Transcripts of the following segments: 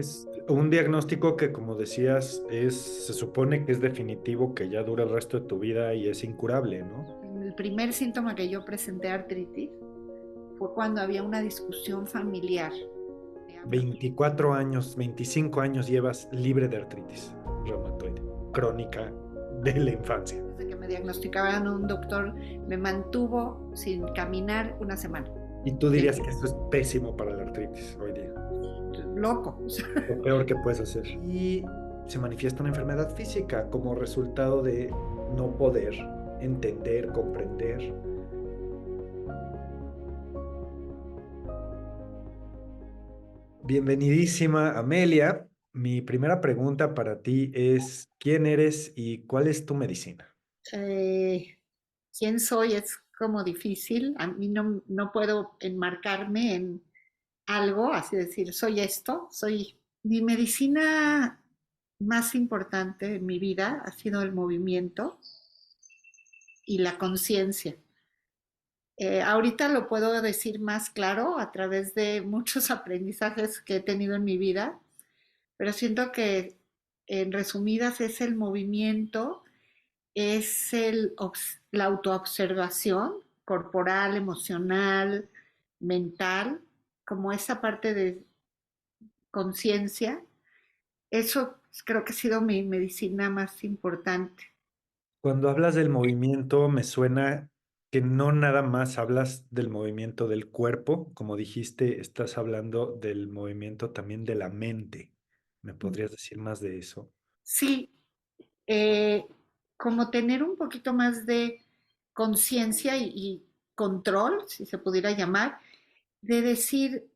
Es un diagnóstico que, como decías, se supone que es definitivo, que ya dura el resto de tu vida y es incurable, ¿no? El primer síntoma que yo presenté artritis fue cuando había una discusión familiar. 24 años, 25 años llevas libre de artritis reumatoide, crónica de la infancia. Desde que me diagnosticaban un doctor, me mantuvo sin caminar una semana. Y tú De dirías que eso es pésimo para la artritis hoy día, loco. lo peor que puedes hacer. Y se manifiesta una enfermedad física como resultado de no poder entender, comprender. Bienvenidísima, Amelia. Mi primera pregunta para ti es, ¿quién eres y cuál es tu medicina? Eh, ¿Quién soy? Es como difícil. A mí no puedo enmarcarme en algo, así decir, soy esto, soy... Mi medicina más importante en mi vida ha sido el movimiento y la conciencia. Ahorita lo puedo decir más claro a través de muchos aprendizajes que he tenido en mi vida, pero siento que en resumidas es el movimiento, es la autoobservación corporal, emocional, mental, como esa parte de conciencia. Eso creo que ha sido mi medicina más importante. Cuando hablas del movimiento, me suena que no nada más hablas del movimiento del cuerpo, como dijiste, estás hablando del movimiento también de la mente. ¿Me podrías decir más de eso? Sí, eh, como tener un poquito más de conciencia y control, si se pudiera llamar, de decir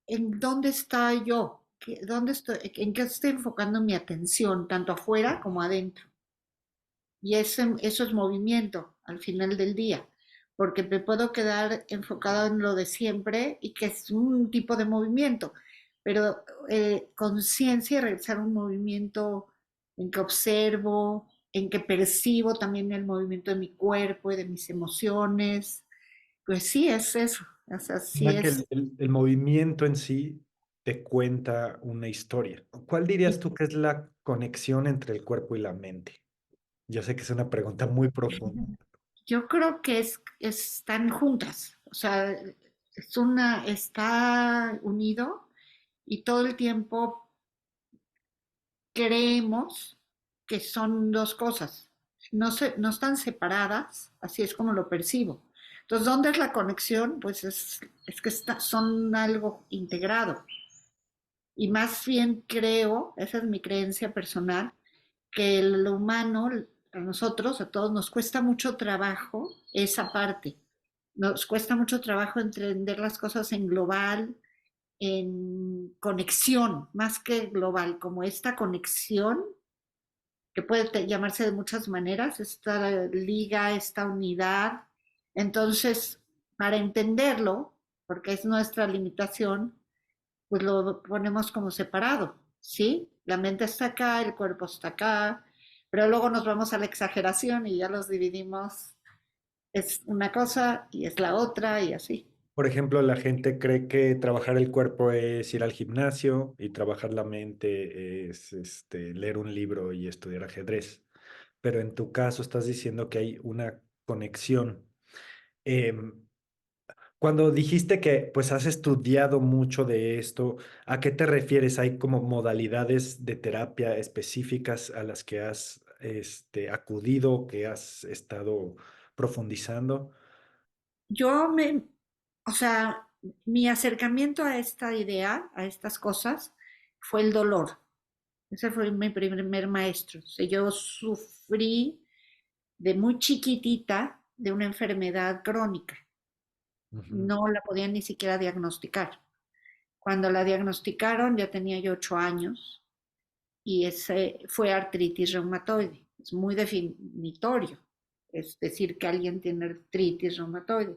en dónde está yo, dónde estoy, en qué estoy enfocando mi atención, tanto afuera como adentro. Y eso es movimiento al final del día, porque me puedo quedar enfocado en lo de siempre y que es un tipo de movimiento, pero conciencia y realizar un movimiento en que observo, en que percibo también el movimiento de mi cuerpo y de mis emociones, pues sí, es eso, o sea, sí Ya que es... el movimiento en sí te cuenta una historia. ¿Cuál dirías tú que es la conexión entre el cuerpo y la mente? Yo sé que es una pregunta muy profunda. Yo creo que están juntas, o sea, está unido y todo el tiempo creemos que son dos cosas. No están separadas, así es como lo percibo. Entonces, ¿dónde es la conexión? Pues es que son algo integrado. Y más bien creo, esa es mi creencia personal, que el humano, a nosotros, a todos, nos cuesta mucho trabajo esa parte. Nos cuesta mucho trabajo entender las cosas en global, en conexión, más que global, como esta conexión que puede llamarse de muchas maneras, esta liga, esta unidad. Entonces, para entenderlo, porque es nuestra limitación, pues lo ponemos como separado, ¿sí? La mente está acá, el cuerpo está acá, pero luego nos vamos a la exageración y ya los dividimos, es una cosa y es la otra y así. Por ejemplo, la gente cree que trabajar el cuerpo es ir al gimnasio y trabajar la mente es leer un libro y estudiar ajedrez. Pero en tu caso estás diciendo que hay una conexión. Em, Cuando dijiste que pues has estudiado mucho de esto, ¿a qué te refieres? ¿Hay como modalidades de terapia específicas a las que has acudido, que has estado profundizando? Yo me, o sea, mi acercamiento a esta idea, a estas cosas, fue el dolor. Ese fue mi primer maestro. O sea, yo sufrí de muy chiquitita de una enfermedad crónica. Ujú. No la podían ni siquiera diagnosticar. Cuando la diagnosticaron ya tenía yo 8 años y ese fue artritis reumatoide. Es muy definitorio, es decir, que alguien tiene artritis reumatoide.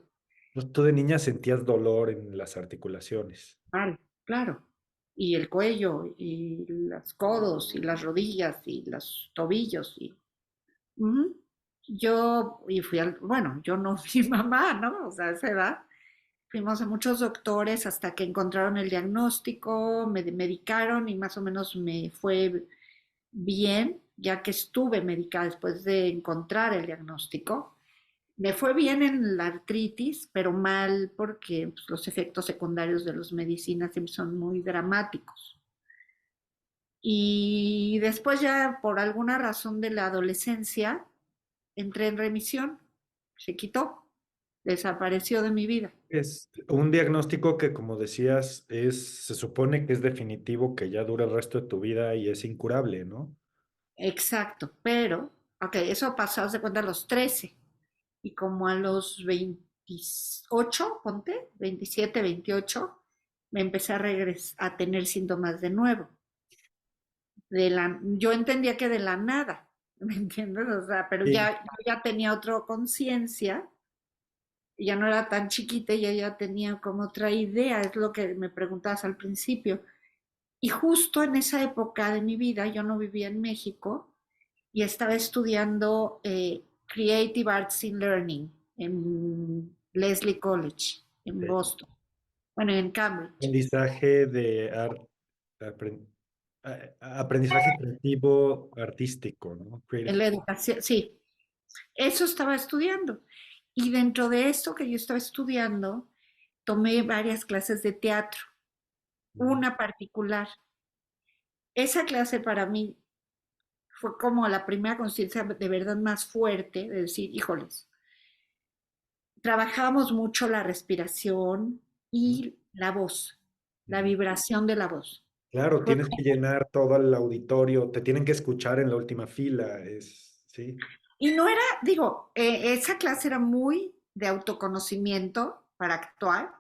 Pues tú de niña sentías dolor en las articulaciones. Mal, claro. Y el cuello, y los codos, y las rodillas, y los tobillos. Ujú. Yo, y fui al, bueno, yo no, mi mamá, ¿no? O sea, a esa edad. fuimos a muchos doctores hasta que encontraron el diagnóstico, me medicaron y más o menos me fue bien, ya que estuve medicada después de encontrar el diagnóstico. Me fue bien en la artritis, pero mal porque pues, los efectos secundarios de las medicinas siempre son muy dramáticos. Y después ya por alguna razón de la adolescencia entré en remisión, se quitó, desapareció de mi vida. Es un diagnóstico que, como decías, se supone que es definitivo, que ya dura el resto de tu vida y es incurable, ¿no? Exacto, pero, ok, eso pasó, haz de cuenta, a los 13 y como a los 28, ponte, 27, 28, me empecé a a tener síntomas de nuevo. Yo entendía que de la nada, ¿me entiendes? O sea, pero Sí. yo ya tenía otra conciencia, ya no era tan chiquita, ya tenía como otra idea, es lo que me preguntabas al principio. Y justo en esa época de mi vida, yo no vivía en México y estaba estudiando Creative Arts in Learning en Lesley College, en Boston, bueno, en Cambridge, Aprendizaje de aprendizaje creativo artístico, ¿no? en la educación, sí, eso estaba estudiando. Y dentro de esto que yo estaba estudiando, tomé varias clases de teatro, Ujú. una particular. Esa clase para mí fue como la primera conciencia de verdad más fuerte de decir, híjoles, trabajábamos mucho la respiración y la voz, la Ujú. vibración de la voz. Claro, Fue tienes que llenar todo el auditorio, te tienen que escuchar en la última fila, sí. Y no era, digo, esa clase era muy de autoconocimiento para actuar,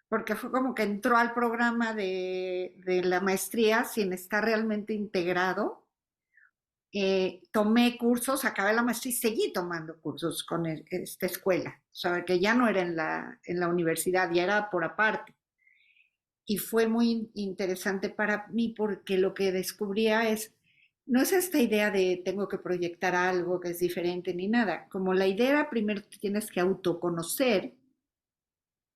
porque fue como que entró al programa de la maestría sin estar realmente integrado. Tomé cursos, acabé la maestría y seguí tomando cursos con esta escuela, o sea, que ya no era en la universidad, ya era por aparte. Y fue muy interesante para mí porque lo que descubría es, no es esta idea de tengo que proyectar algo que es diferente ni nada, como la idea era primero te tienes que autoconocer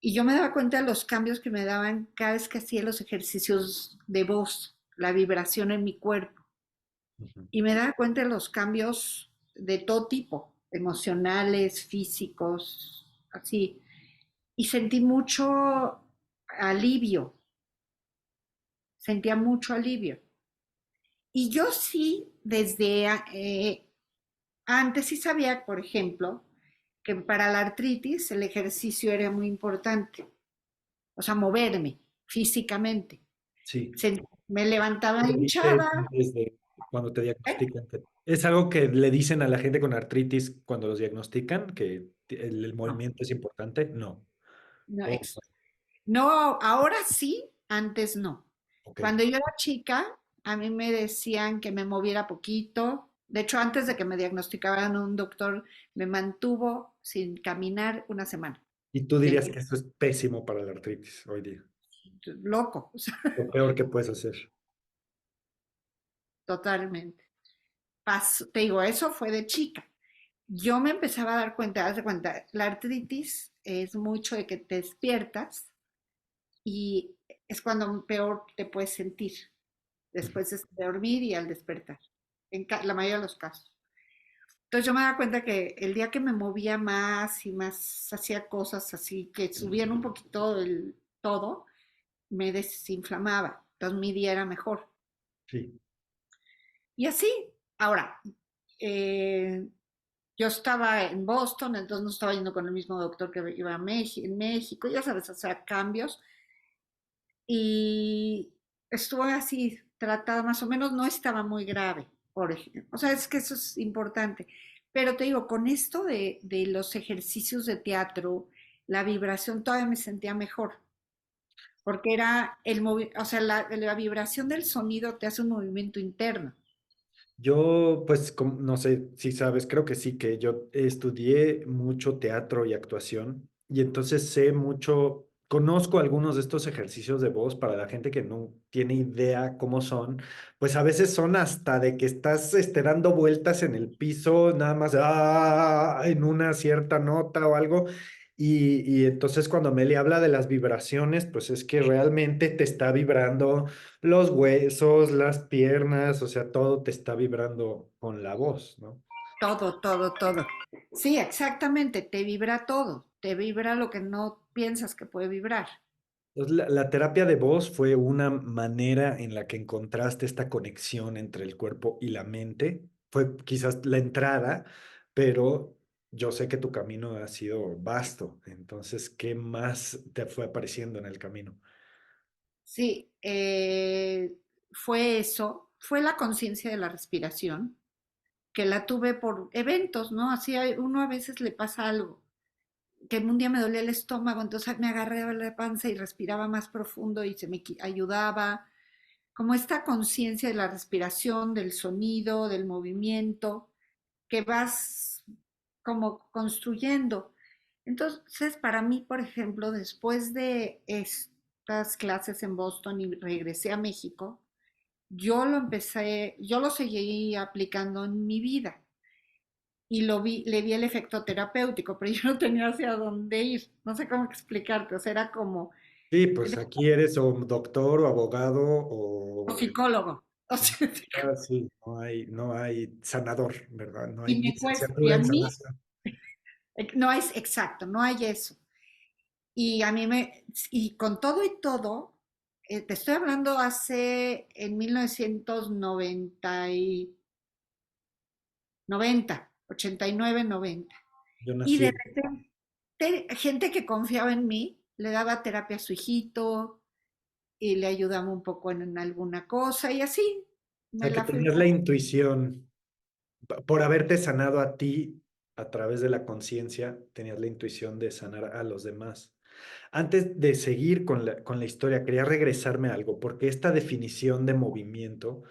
y yo me daba cuenta de los cambios que me daban cada vez que hacía los ejercicios de voz, la vibración en mi cuerpo Ujú. y me daba cuenta de los cambios de todo tipo, emocionales, físicos, así, y sentí mucho alivio, sentía mucho alivio. Y yo sí, desde antes sí sabía, por ejemplo, que para la artritis el ejercicio era muy importante, o sea, moverme físicamente. Sí. Me levantaba Lo dicen hinchada, desde cuando te ¿eh? diagnostican. Es algo que le dicen a la gente con artritis cuando los diagnostican, que el No, movimiento es importante. No. no, Oh, no, ahora sí, antes no. ok. Cuando yo era chica, a mí me decían que me moviera poquito. De hecho, antes de que me diagnosticaran un doctor, me mantuvo sin caminar una semana. Y tú Y dirías el que eso es pésimo para la artritis hoy día. loco, o sea, Lo peor que puedes hacer. totalmente. Te digo, eso fue de chica. Yo me empezaba a dar cuenta, haz de cuenta, la artritis es mucho de que te despiertas y es cuando peor te puedes sentir Ujú. después de dormir y al despertar, en la mayoría de los casos. Entonces yo me daba cuenta que el día que me movía más y más hacía cosas así que subían un poquito el todo, me desinflamaba. Entonces mi día era mejor. Sí. Y así, ahora, eh, yo estaba en Boston, entonces no estaba yendo con el mismo doctor que iba a en México, ya sabes, hacer cambios. Y estuve así tratada, más o menos, no estaba muy grave, por ejemplo. O sea, es que eso es importante. Pero te digo, con esto de los ejercicios de teatro, la vibración todavía me sentía mejor, porque era o sea, la vibración del sonido te hace un movimiento interno. Yo, pues, no sé si sabes, creo que sí, que yo estudié mucho teatro y actuación y entonces sé mucho, conozco algunos de estos ejercicios de voz para la gente que no tiene idea cómo son, pues a veces son hasta de que estás dando vueltas en el piso, nada más en una cierta nota o algo, Y entonces cuando Meli habla de las vibraciones, pues es que realmente te está vibrando los huesos, las piernas, o sea, todo te está vibrando con la voz, ¿no? Todo, todo, todo. Sí, exactamente, te vibra todo, te vibra lo que no piensas que puede vibrar. Entonces, la terapia de voz fue una manera en la que encontraste esta conexión entre el cuerpo y la mente. Fue quizás la entrada, pero yo sé que tu camino ha sido vasto. Entonces, ¿qué más te fue apareciendo en el camino? Sí, fue eso, fue la conciencia de la respiración, que la tuve por eventos, ¿no? Así uno a veces le pasa algo, que un día me dolía el estómago, entonces me agarré a la panza y respiraba más profundo y se me ayudaba, como esta conciencia de la respiración, del sonido, del movimiento, que vas como construyendo. Entonces, para mí, por ejemplo, después de estas clases en Boston y regresé a México, yo lo seguí aplicando en mi vida y le vi el efecto terapéutico, pero yo no tenía hacia dónde ir, no sé cómo explicarte, o sea, era como Sí, pues aquí eres o doctor o abogado o o psicólogo, o sea, sí, no hay sanador, ¿verdad? No hay y me cuesta, y licenciatura a en mí sanación. no es exacto, no hay eso. Y a mí y con todo y todo, te estoy hablando hace en 1990 89, 90. Yo Y nací de en... repente, gente que confiaba en mí, le daba terapia a su hijito y le ayudaba un poco en alguna cosa y así O me sea, que la fui. tenías la intuición, por haberte sanado a ti a través de la conciencia, tenías la intuición de sanar a los demás. Antes de seguir con la historia, quería regresarme a algo, porque esta definición de movimiento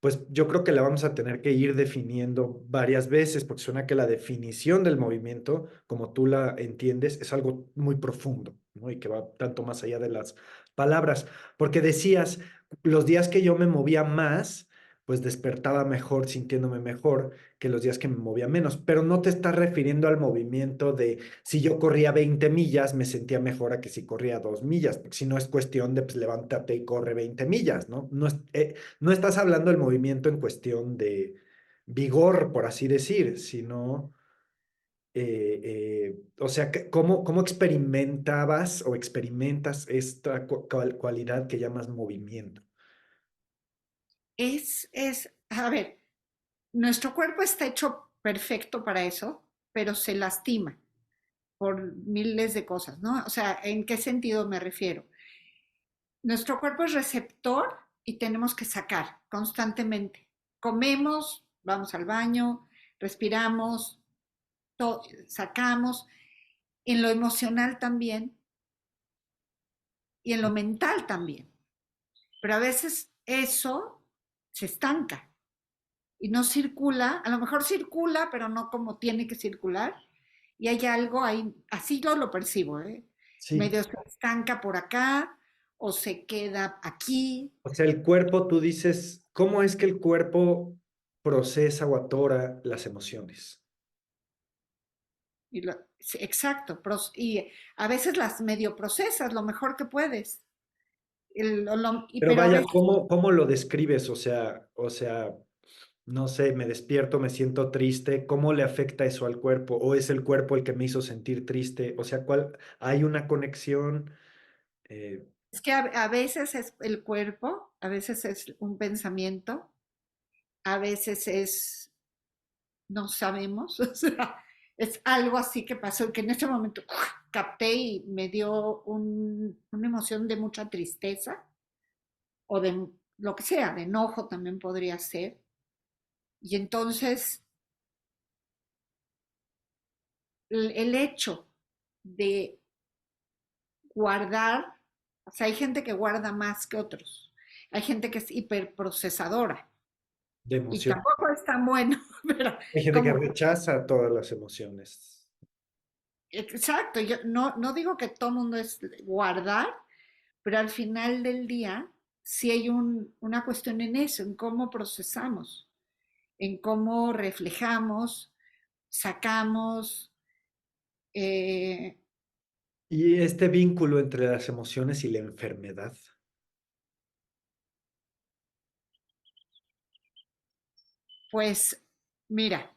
pues yo creo que la vamos a tener que ir definiendo varias veces, porque suena que la definición del movimiento, como tú la entiendes, es algo muy profundo, ¿no? Y que va tanto más allá de las palabras, porque decías, los días que yo me movía más, pues despertaba mejor, sintiéndome mejor que los días que me movía menos, pero no te estás refiriendo al movimiento de si yo corría 20 millas, me sentía mejor a que si corría 2 millas, porque si no es cuestión de pues levántate y corre 20 millas, ¿no? No estás hablando del movimiento en cuestión de vigor, por así decir, sino, o sea, ¿cómo experimentabas o experimentas esta cualidad que llamas movimiento? A ver, nuestro cuerpo está hecho perfecto para eso, pero se lastima por miles de cosas, ¿no? O sea, ¿en qué sentido me refiero? Nuestro cuerpo es receptor y tenemos que sacar constantemente. Comemos, vamos al baño, respiramos, sacamos. En lo emocional también y en lo mental también. Pero a veces eso se estanca y no circula, a lo mejor circula, pero no como tiene que circular. Y hay algo ahí, así yo lo percibo, ¿eh? Sí, Medio se estanca por acá o se queda aquí. o sea, el cuerpo, tú dices, ¿cómo es que el cuerpo procesa o atora las emociones? Sí, exacto, y a veces las medio procesas lo mejor que puedes, Pero pero a vaya, veces ¿cómo lo describes? O sea, no sé, me despierto, me siento triste, ¿cómo le afecta eso al cuerpo? ¿O es el cuerpo el que me hizo sentir triste? O sea, ¿hay una conexión? Eh, es que a veces es el cuerpo, a veces es un pensamiento, a veces es, no sabemos, o sea, es algo así que pasó, que en ese momento capté y me dio una emoción de mucha tristeza o de lo que sea, de enojo también podría ser. Y entonces el hecho de guardar, o sea, hay gente que guarda más que otros, hay gente que es hiperprocesadora de y emoción. tampoco es tan bueno, pero Hay gente que como rechaza todas las emociones. exacto, yo no digo que todo mundo es guardar, pero al final del día sí hay una cuestión en eso, en cómo procesamos, en cómo reflejamos, sacamos. Y este vínculo entre las emociones y la enfermedad. Pues mira,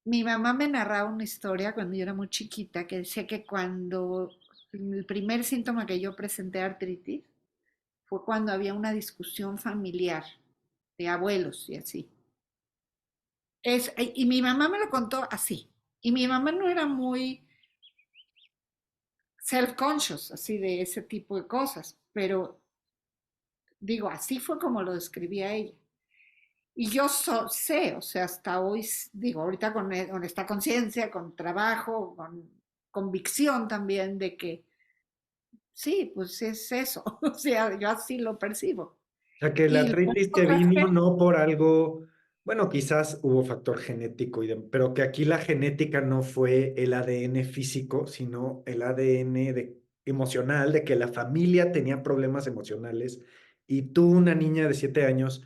mi mamá me narraba una historia cuando yo era muy chiquita que decía que cuando el primer síntoma que yo presenté artritis fue cuando había una discusión familiar de abuelos y así. Y mi mamá me lo contó así. Y mi mamá no era muy self-conscious, así de ese tipo de cosas, pero digo, así fue como lo describía ella. Y yo sé, o sea, hasta hoy, digo, ahorita con esta conciencia, con trabajo, con convicción también de que sí, pues es eso, o sea, yo así lo percibo. O sea, que la Y la artritis te otra vino gente, no por algo, bueno, quizás hubo factor genético, pero que aquí la genética no fue el ADN físico, sino el ADN emocional, de que la familia tenía problemas emocionales y tú, una niña de 7 años,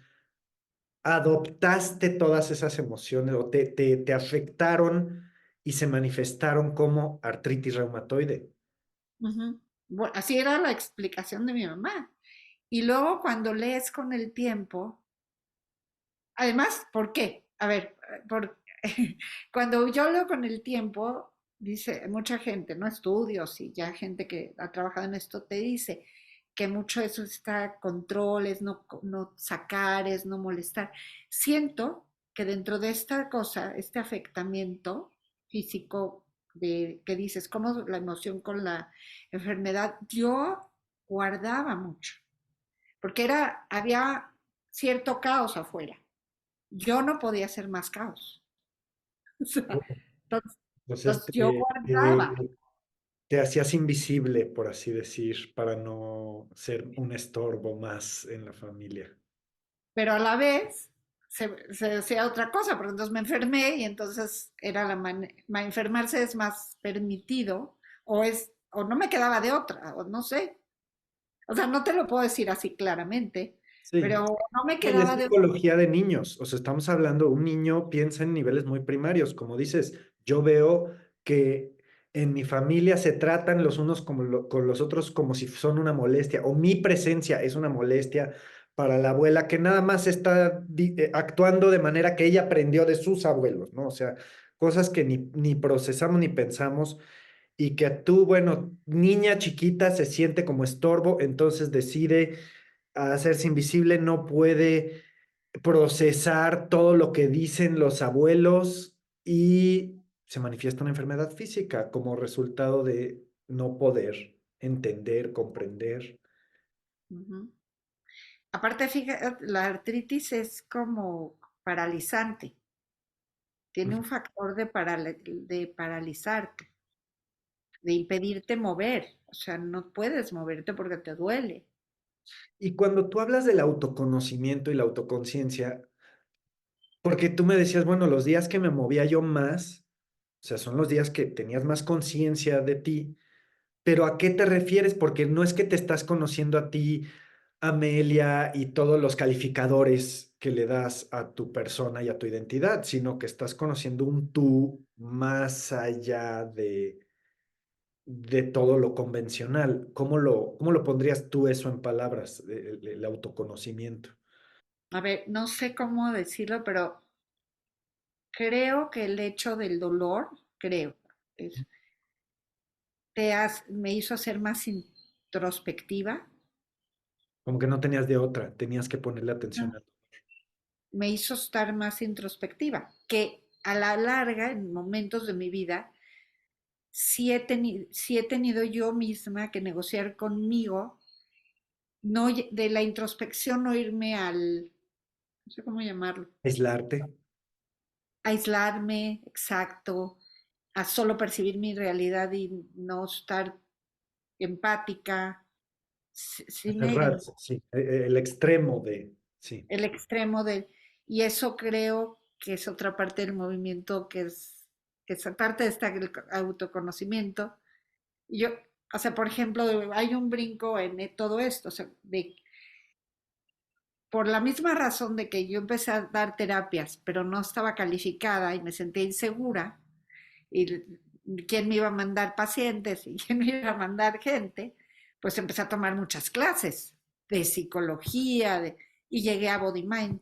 adoptaste todas esas emociones o te afectaron y se manifestaron como artritis reumatoide. ujú, bueno, así era la explicación de mi mamá. Y luego cuando lees con el tiempo, además, ¿por qué? A ver, cuando yo leo con el tiempo, dice mucha gente, no estudios y ya gente que ha trabajado en esto te dice que mucho de eso está controles, no sacar, es no molestar. Siento que dentro de esta cosa, este afectamiento físico de que dices, como la emoción con la enfermedad, yo guardaba mucho, porque había cierto caos afuera. Yo no podía hacer más caos. O sea, entonces, Entonces entonces yo guardaba, te hacías invisible, por así decir, para no ser un estorbo más en la familia. pero a la vez se decía otra cosa, porque entonces me enfermé y entonces era enfermarse es más permitido o no me quedaba de otra, o no sé. O sea, no te lo puedo decir así claramente, Sí. pero no me Y es quedaba de otra. psicología de niños, o sea, estamos hablando, un niño piensa en niveles muy primarios, como dices, yo veo que en mi familia se tratan los unos como con los otros como si son una molestia, o mi presencia es una molestia para la abuela que nada más está actuando de manera que ella aprendió de sus abuelos, ¿no? O sea, cosas que ni procesamos ni pensamos y que tú, bueno, niña chiquita se siente como estorbo, entonces decide a hacerse invisible, no puede procesar todo lo que dicen los abuelos y se manifiesta una enfermedad física como resultado de no poder entender, comprender. Ujú. Aparte, fíjate, la artritis es como paralizante, tiene un factor de paralizarte, de impedirte mover, o sea, no puedes moverte porque te duele. Y cuando tú hablas del autoconocimiento y la autoconciencia, porque tú me decías, bueno, los días que me movía yo más, o sea, son los días que tenías más conciencia de ti. Pero ¿a qué te refieres? Porque no es que te estás conociendo a ti, Amelia, y todos los calificadores que le das a tu persona y a tu identidad, sino que estás conociendo un tú más allá de todo lo convencional. ¿Cómo lo pondrías tú eso en palabras, el autoconocimiento? A ver, no sé cómo decirlo, pero creo que el hecho del dolor, creo, es- me hizo ser más introspectiva, Como que no tenías de otra, tenías que ponerle atención a... me hizo estar más introspectiva, que a la larga, en momentos de mi vida, sí he tenido yo misma que negociar conmigo, no de la introspección, no irme no sé cómo llamarlo, Aislarte. aislarme, exacto, a solo percibir mi realidad y no estar empática, sí Cerrarse, sí, el extremo de, sí. el extremo del, y eso creo que es otra parte del movimiento que es parte de este autoconocimiento. Yo, o sea, por ejemplo, hay un brinco en todo esto, o sea, por la misma razón de que yo empecé a dar terapias, pero no estaba calificada y me sentía insegura, y quién me iba a mandar pacientes y quién me iba a mandar gente, pues empecé a tomar muchas clases de psicología y llegué a Body Mind,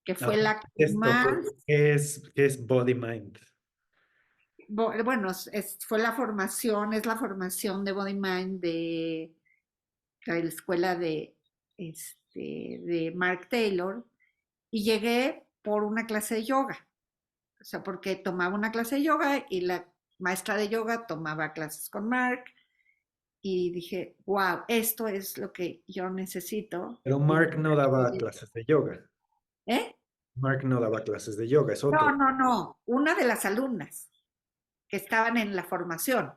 que fue Ajá. la que Esto, más, qué es body mind? bueno, fue la formación, es la formación de Body Mind de la escuela de Mark Taylor, y llegué por una clase de yoga. O sea, porque tomaba una clase de yoga y la maestra de yoga tomaba clases con Mark y dije, wow, esto es lo que yo necesito. Pero Mark no daba clases de yoga. ¿Eh? Mark no daba clases de yoga, es No, otro. no, no. Una de las alumnas que estaban en la formación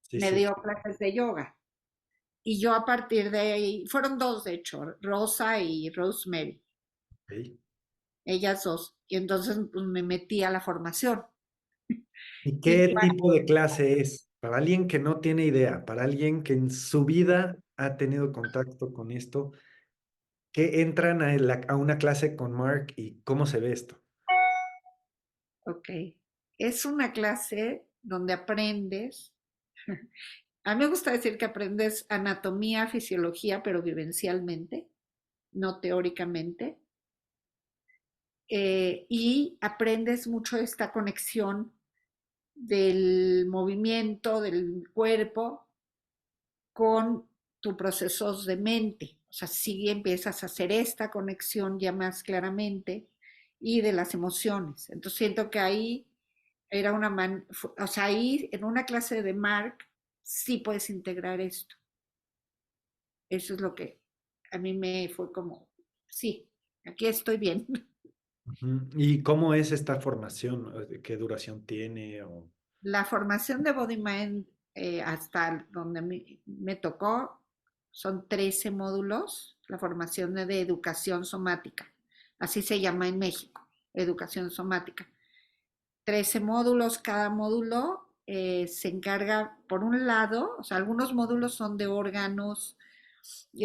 Sí, me sí. dio clases de yoga. Y yo a partir de ahí, fueron dos de hecho, Rosa y Rosemary, Ok. ellas dos. Y entonces pues, me metí a la formación. ¿Y Y qué cuando, tipo de clase es? Para alguien que no tiene idea, para alguien que en su vida ha tenido contacto con esto, ¿qué entran a una clase con Mark y cómo se ve esto? ok, es una clase donde aprendes. A mí me gusta decir que aprendes anatomía, fisiología, pero vivencialmente, no teóricamente, y aprendes mucho esta conexión del movimiento del cuerpo con tus procesos de mente. O sea, si empiezas a hacer esta conexión ya más claramente y de las emociones. Entonces siento que ahí era o sea, ahí en una clase de Mark sí puedes integrar esto. Eso es lo que a mí me fue como, sí, aquí estoy bien. Ujú. ¿Y cómo es esta formación? ¿Qué duración tiene? La formación de Body Mind hasta donde me tocó son 13 módulos, la formación de educación somática, así se llama en México, educación somática. 13 módulos, cada módulo se encarga, por un lado, o sea, algunos módulos son de órganos,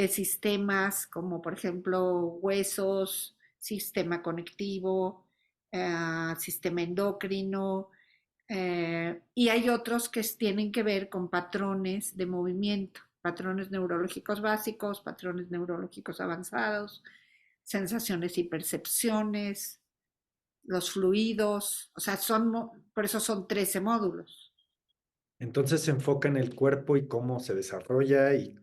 sistemas como por ejemplo huesos, sistema conectivo, sistema endocrino, y hay otros que tienen que ver con patrones de movimiento, patrones neurológicos básicos, patrones neurológicos avanzados, sensaciones y percepciones, los fluidos, o sea, por eso son 13 módulos. Entonces se enfoca en el cuerpo y cómo se desarrolla y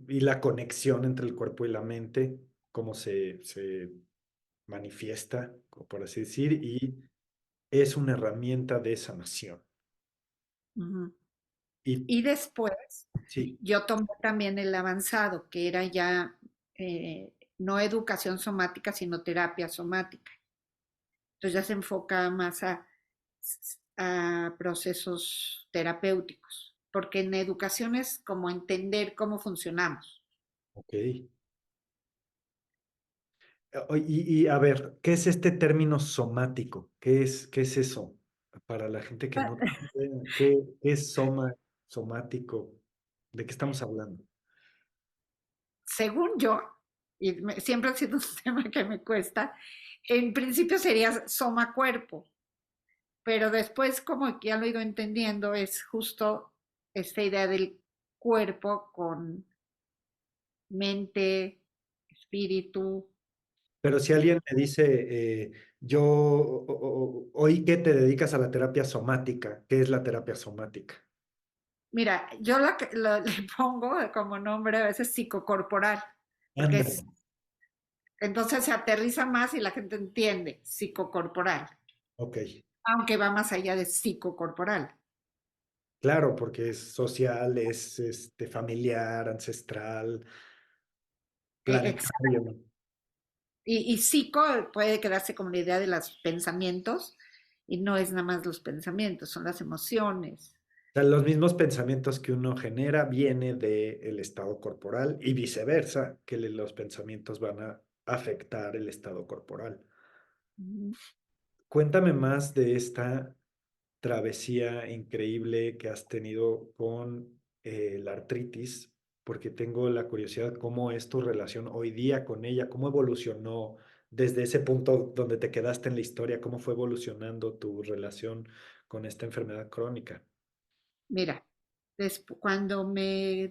y la conexión entre el cuerpo y la mente, cómo se manifiesta, por así decir, y es una herramienta de sanación. Uh-huh. Y Y después sí, yo tomé también el avanzado, que era ya no educación somática, sino terapia somática. Entonces ya se enfoca más a procesos terapéuticos, porque en educación es como entender cómo funcionamos. ok. Y a ver, ¿qué es este término somático? Qué es eso? Para la gente que no tiene idea, qué es somático? ¿De qué estamos hablando? Según yo, y siempre ha sido un tema que me cuesta, en principio sería soma cuerpo, pero después como que ya lo he ido entendiendo, es justo esta idea del cuerpo con mente, espíritu. Pero si alguien me dice, hoy que te dedicas a la terapia somática, ¿qué es la terapia somática? Mira, yo le pongo como nombre a veces psicocorporal, porque Ándale, entonces se aterriza más y la gente entiende psicocorporal, ok. aunque va más allá de psicocorporal. Claro, porque es social, es familiar, ancestral, Exacto. planetario. Y psico puede quedarse como la idea de los pensamientos, y no es nada más los pensamientos, son las emociones. O sea, los mismos pensamientos que uno genera viene del estado corporal y viceversa, que los pensamientos van a afectar el estado corporal. Ujú. Cuéntame más de esta travesía increíble que has tenido con la artritis, porque tengo la curiosidad cómo es tu relación hoy día con ella, cómo evolucionó desde ese punto donde te quedaste en la historia, cómo fue evolucionando tu relación con esta enfermedad crónica? Mira, cuando me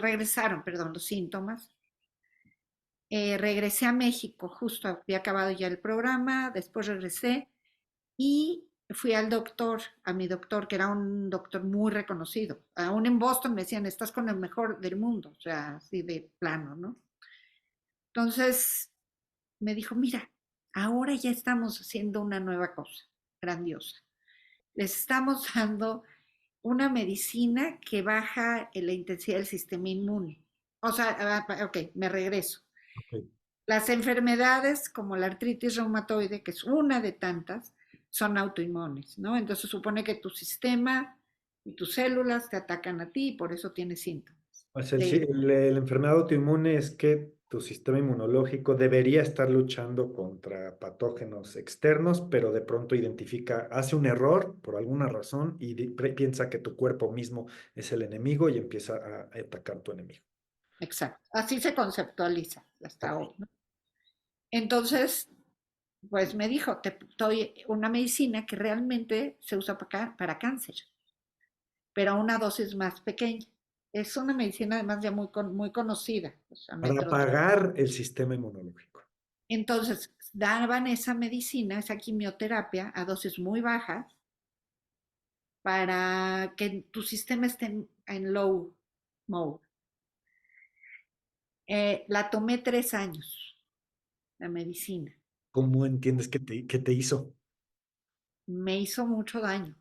regresaron, perdón, los síntomas. Regresé a México, justo había acabado ya el programa, después regresé y fui al doctor, a mi doctor, que era un doctor muy reconocido. Aún en Boston me decían, estás con el mejor del mundo, o sea, así de plano, ¿no? Entonces me dijo, mira, ahora ya estamos haciendo una nueva cosa, grandiosa. Les estamos dando una medicina que baja la intensidad del sistema inmune. O sea, ok, me regreso. Ok. Las enfermedades como la artritis reumatoide, que es una de tantas, son autoinmunes, ¿no? Entonces supone que tu sistema y tus células te atacan a ti y por eso tienes síntomas. O sea, De, la enfermedad autoinmune es que tu sistema inmunológico debería estar luchando contra patógenos externos, pero de pronto identifica, hace un error por alguna razón y piensa que tu cuerpo mismo es el enemigo y empieza a atacar tu enemigo. exacto, así se conceptualiza hasta Ok. hoy, ¿no? Entonces, pues me dijo, te doy una medicina que realmente se usa para cáncer, pero a una dosis más pequeña. Es una medicina además ya muy conocida, o sea, Para apagar el sistema inmunológico. Entonces, daban esa medicina, esa quimioterapia a dosis muy bajas para que tu sistema esté en low mode. La tomé 3 años, la medicina. ¿Cómo entiendes que te hizo? Me hizo mucho daño.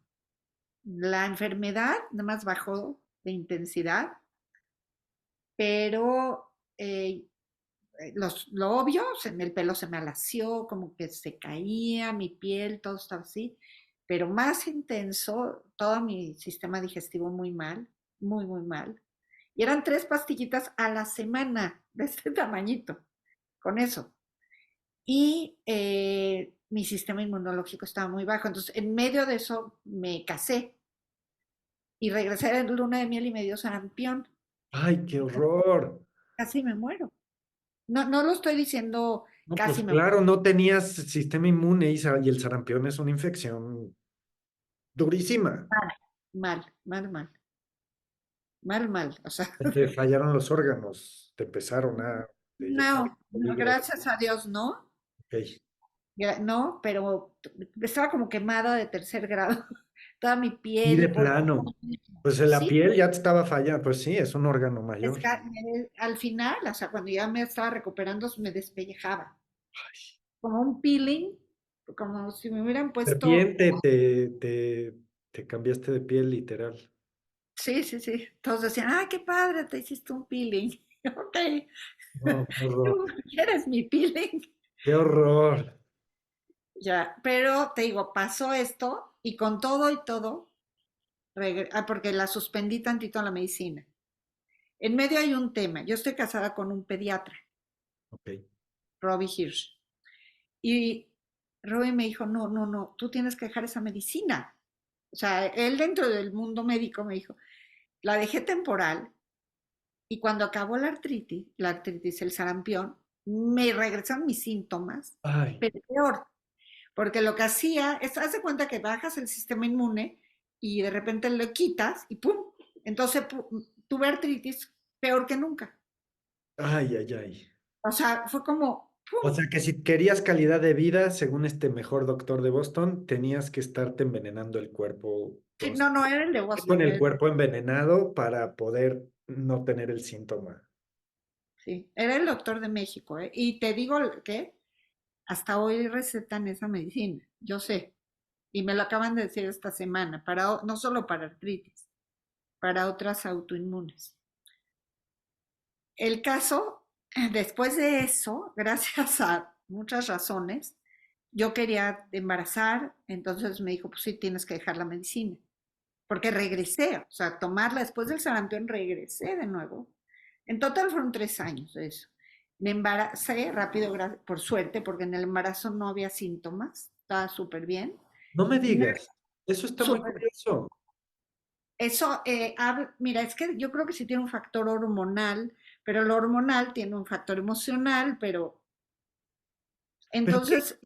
La enfermedad nada más bajó de intensidad, pero lo obvio, el pelo se me alació, como que se caía, mi piel, todo estaba así, pero más intenso, todo mi sistema digestivo muy mal, muy, muy mal. Y eran 3 pastillitas a la semana, de este tamañito, con eso. Y mi sistema inmunológico estaba muy bajo. Entonces, en medio de eso, me casé y regresé a la luna de miel y me dio sarampión. ¡Ay, qué horror! Casi me muero. No, no lo estoy diciendo No, pues casi me muero. claro, no tenías sistema inmune y el sarampión es una infección durísima. Mal, mal, mal, mal, mal. O sea, Te fallaron los órganos, te empezaron a eyectar no, no, líquido. gracias a Dios no. Ok. No, pero estaba como quemada de tercer grado. Toda mi Y piel de y por plano, pues la sí, piel ya te estaba fallando, pues sí, es un órgano mayor. al final, o sea, cuando ya me estaba recuperando, me despellejaba. Como un peeling, como si me hubieran puesto. Serpiente, te cambiaste de piel literal. Sí, sí, sí. Todos decían, ah, qué padre, te hiciste un peeling. Ok, No, qué horror. tú quieres mi peeling. Qué horror. Ya, pero te digo, pasó esto y con todo y todo, porque la suspendí tantito la medicina. En medio hay un tema. Yo estoy casada con un pediatra, Ok. Robbie Hirsch, y Robbie me dijo, no, no, no, tú tienes que dejar esa medicina. O sea, él dentro del mundo médico me dijo, la dejé temporal y cuando acabó la artritis, el sarampión, me regresaron mis síntomas, Ay, pero peor, porque lo que hacía es, haz de cuenta que bajas el sistema inmune y de repente lo quitas y ¡pum! Entonces tuve artritis peor que nunca. ay, ay, ay. O sea, fue como, O ¡pum! sea que si querías calidad de vida, según este mejor doctor de Boston, tenías que estarte envenenando el cuerpo, Sí, o sea, no, no era el de con Boston, el cuerpo envenenado para poder no tener el síntoma. sí, era el doctor de México, ¿eh? Y te digo que hasta hoy recetan esa medicina, yo sé, y me lo acaban de decir esta semana, no solo para artritis, para otras autoinmunes. El caso, después de eso, gracias a muchas razones, yo quería embarazar, entonces me dijo, pues sí, tienes que dejar la medicina, porque regresé, o sea, tomarla después del sarampión, regresé de nuevo. En total fueron 3 años de eso. Me embaracé rápido, por suerte, porque en el embarazo no había síntomas, estaba súper bien. No me Me- digas, eso está muy Súper. curioso. Eso, mira, es que yo creo que sí tiene un factor hormonal, pero lo hormonal tiene un factor emocional, pero Pero Entonces,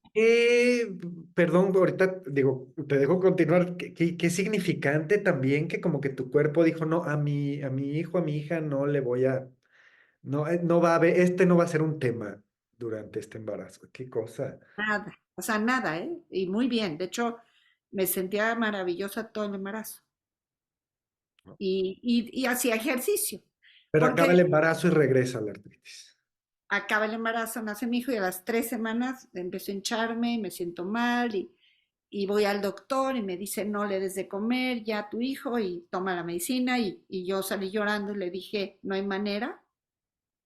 perdón, ahorita digo, te dejo continuar. Qué significante también que como que tu cuerpo dijo, no, a mi hijo, a mi hija no le voy a, no, no va a haber, este no va a ser un tema durante este embarazo. Qué cosa. nada, o sea, nada, ¿eh? Y muy bien. De hecho, me sentía maravillosa todo el embarazo ¿No? y hacía ejercicio, Pero acaba el porque embarazo y regresa la artritis. acaba el embarazo, nace mi hijo y a las 3 semanas empiezo a hincharme y me siento mal y voy al doctor y me dice no le des de comer ya a tu hijo y toma la medicina y yo salí llorando y le dije no hay manera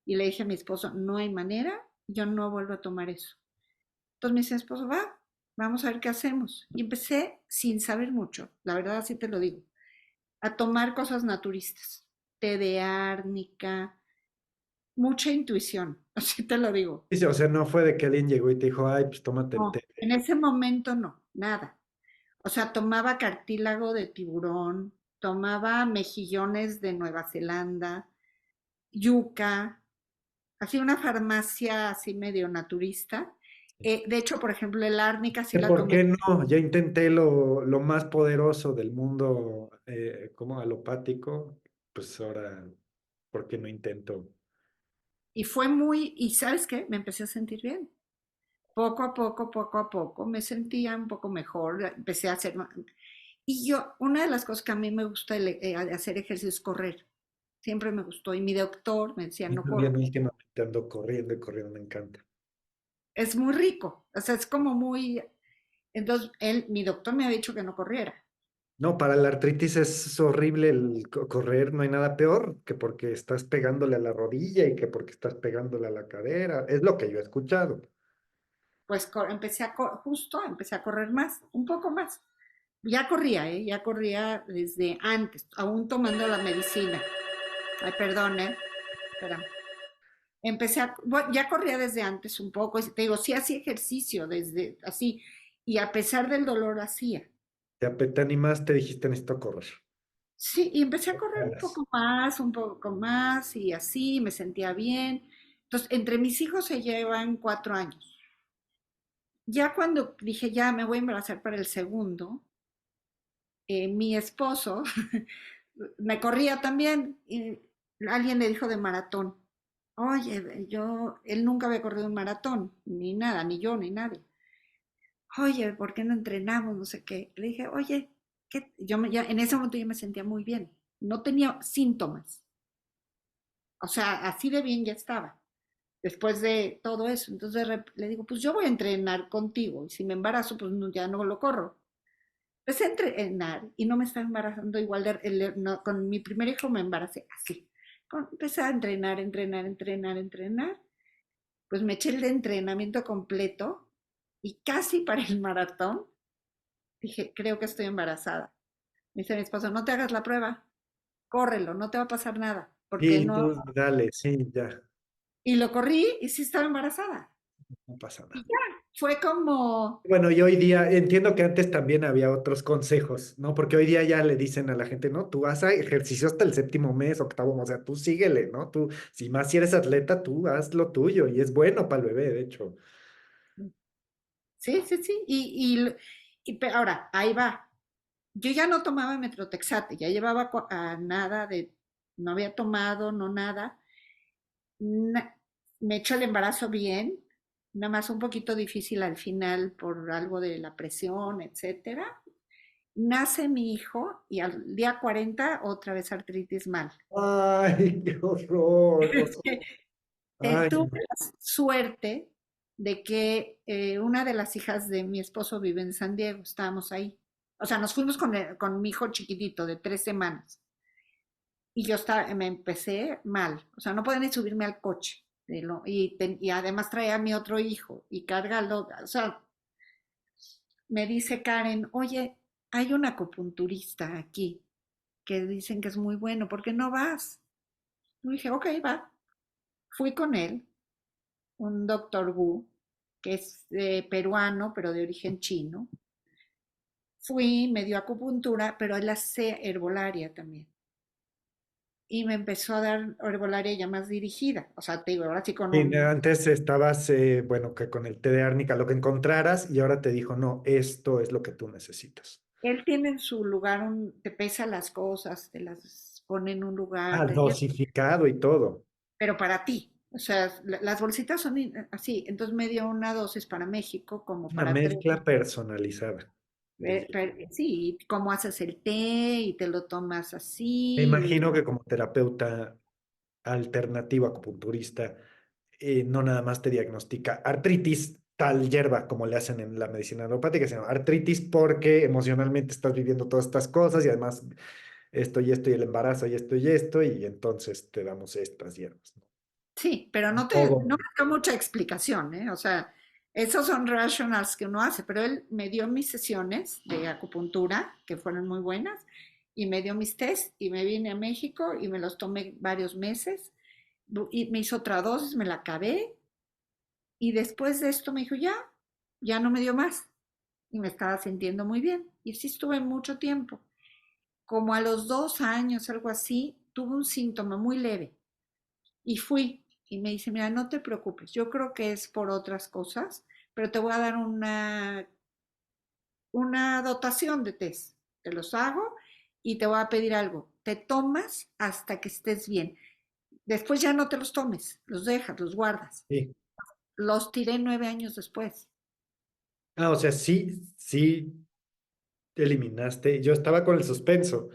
y le dije a mi esposo no hay manera, yo no vuelvo a tomar eso. Entonces me dice mi esposo va, vamos a ver qué hacemos. Y empecé sin saber mucho, la verdad así te lo digo, a tomar cosas naturistas, té de árnica, mucha intuición, así te lo digo. Dice, o sea, no fue de que alguien llegó y te dijo, ay, pues tómate el té. No, en ese momento no, nada. O sea, tomaba cartílago de tiburón, tomaba mejillones de Nueva Zelanda, yuca, así una farmacia así medio naturista. De hecho, por ejemplo, el árnica sí ¿Que la ¿Por tomé. qué no? Ya intenté lo más poderoso del mundo como alopático, pues ahora, ¿por qué no intento? Y fue y ¿sabes qué? Me empecé a sentir bien. Poco a poco, me sentía un poco mejor, empecé a hacer. Y yo, una de las cosas que a mí me gusta hacer ejercicio es correr. Siempre me gustó. Y mi doctor me decía, Y no también corras. últimamente ando corriendo y corriendo, me encanta. Es muy rico. O sea, es como muy. Entonces, mi doctor me había dicho que no corriera. No, para la artritis es horrible el correr, no hay nada peor que porque estás pegándole a la rodilla y que porque estás pegándole a la cadera. Es lo que yo he escuchado. Pues justo empecé a correr más, un poco más. Ya corría, ¿eh? Ya corría desde antes, aún tomando la medicina. Ay, perdón, ¿eh? Espérame. Bueno, ya corría desde antes un poco, y te digo, sí hacía ejercicio desde así, y a pesar del dolor hacía. Te animaste, dijiste, necesito correr. Sí, y empecé a correr Ganas. un poco más, y así me sentía bien. Entonces, entre mis hijos se llevan 4 años. Ya cuando dije, ya me voy a embarazar para el segundo, mi esposo me corría también, y alguien le dijo de maratón. Oye, él nunca había corrido un maratón, ni nada, ni yo, ni nadie. Oye, ¿por qué no entrenamos? No sé qué. Le dije, oye, ya, en ese momento yo me sentía muy bien. No tenía síntomas. O sea, así de bien ya estaba. Después de todo eso. Entonces le digo, pues yo voy a entrenar contigo. Y si me embarazo, pues ya no lo corro. Empecé a entrenar y no me estaba embarazando igual no, con mi primer hijo me embaracé así. Empecé a entrenar. Pues me eché el de entrenamiento completo y casi para el maratón dije, creo que estoy embarazada. Me dice mi esposo, no te hagas la prueba, córrelo, no te va a pasar nada, porque Y no. tú, dale, sí, ya, Y lo corrí y sí estaba embarazada. no pasa Y nada. ya, fue como, Bueno, y hoy día entiendo que antes también había otros consejos, ¿no? Porque hoy día ya le dicen a la gente, no, tú haz ejercicio hasta el séptimo mes, octavo, o sea, tú síguele, ¿no? Tú, si más si eres atleta, tú haz lo tuyo y es bueno para el bebé, de hecho. sí, sí, sí. Ahora, ahí va. Yo ya no tomaba metrotexate, ya llevaba a nada de, no había tomado, no nada. Na- Me echó el embarazo bien, nada más un poquito difícil al final por algo de la presión, etcétera. Nace mi hijo y al día 40 otra vez artritis mal. Ay, qué horror. Ay, Tuve la suerte de que una de las hijas de mi esposo vive en San Diego, estábamos ahí. O sea, nos fuimos con mi hijo chiquitito de 3 semanas. Y me empecé mal, o sea, no podía ni subirme al coche. Y además traía a mi otro hijo y cárgalo, o sea, me dice Karen, oye, hay un acupunturista aquí que dicen que es muy bueno, ¿por qué no vas? Y dije, ok, va. Fui con él, un doctor Wu, que es peruano, pero de origen chino. Fui, me dio acupuntura, pero él hace herbolaria también. y me empezó a dar herbolaria ya más dirigida. O sea, te digo, ahora sí con Y un... antes estabas, bueno, que con el té de árnica lo que encontraras y ahora te dijo, no, esto es lo que tú necesitas. Él tiene en su lugar te pesa las cosas, te las pone en un lugar, Ah, dosificado y todo. pero para ti. O sea, las bolsitas son así, entonces me dio una dosis para México como Una para tres. mezcla personalizada, diría. Sí, cómo haces el té y te lo tomas Me así. imagino que como terapeuta alternativo acupunturista, no nada más te diagnostica artritis, tal hierba como le hacen en la medicina alopática, sino artritis porque emocionalmente estás viviendo todas estas cosas y además esto y esto y el embarazo y esto y entonces te damos estas hierbas, ¿no? Sí, pero no Todo. me dio mucha explicación, ¿eh? O sea, esos son rationals que uno hace, pero él me dio mis sesiones de acupuntura, que fueron muy buenas, y me dio mis test, y me vine a México y me los tomé varios meses, y me hizo otra dosis, me la acabé, y después de esto me dijo, ya no me dio más, y me estaba sintiendo muy bien, y así estuve mucho tiempo. Como a los 2 años, algo así, tuve un síntoma muy leve, y fui y me dice, mira, no te preocupes, yo creo que es por otras cosas, pero te voy a dar una dotación de test. Te los hago y te voy a pedir algo. Te tomas hasta que estés bien. Después ya no te los tomes, los dejas, los guardas. Sí. Los tiré 9 años después. Ah, o sea, sí, sí eliminaste, yo estaba con el suspenso,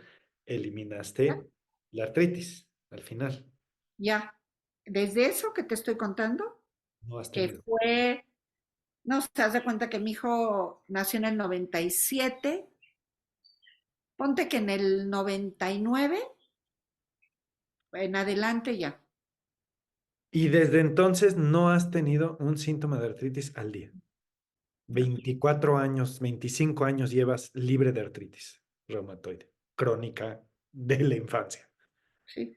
eliminaste la artritis al final, Ya, desde eso que te estoy contando, no has que tenido. fue, no, te das de cuenta que mi hijo nació en el 97, ponte que en el 99 en adelante ya. Y desde entonces no has tenido un síntoma de artritis al día. No, 24 años, 25 años llevas libre de artritis reumatoide, crónica de la infancia. sí.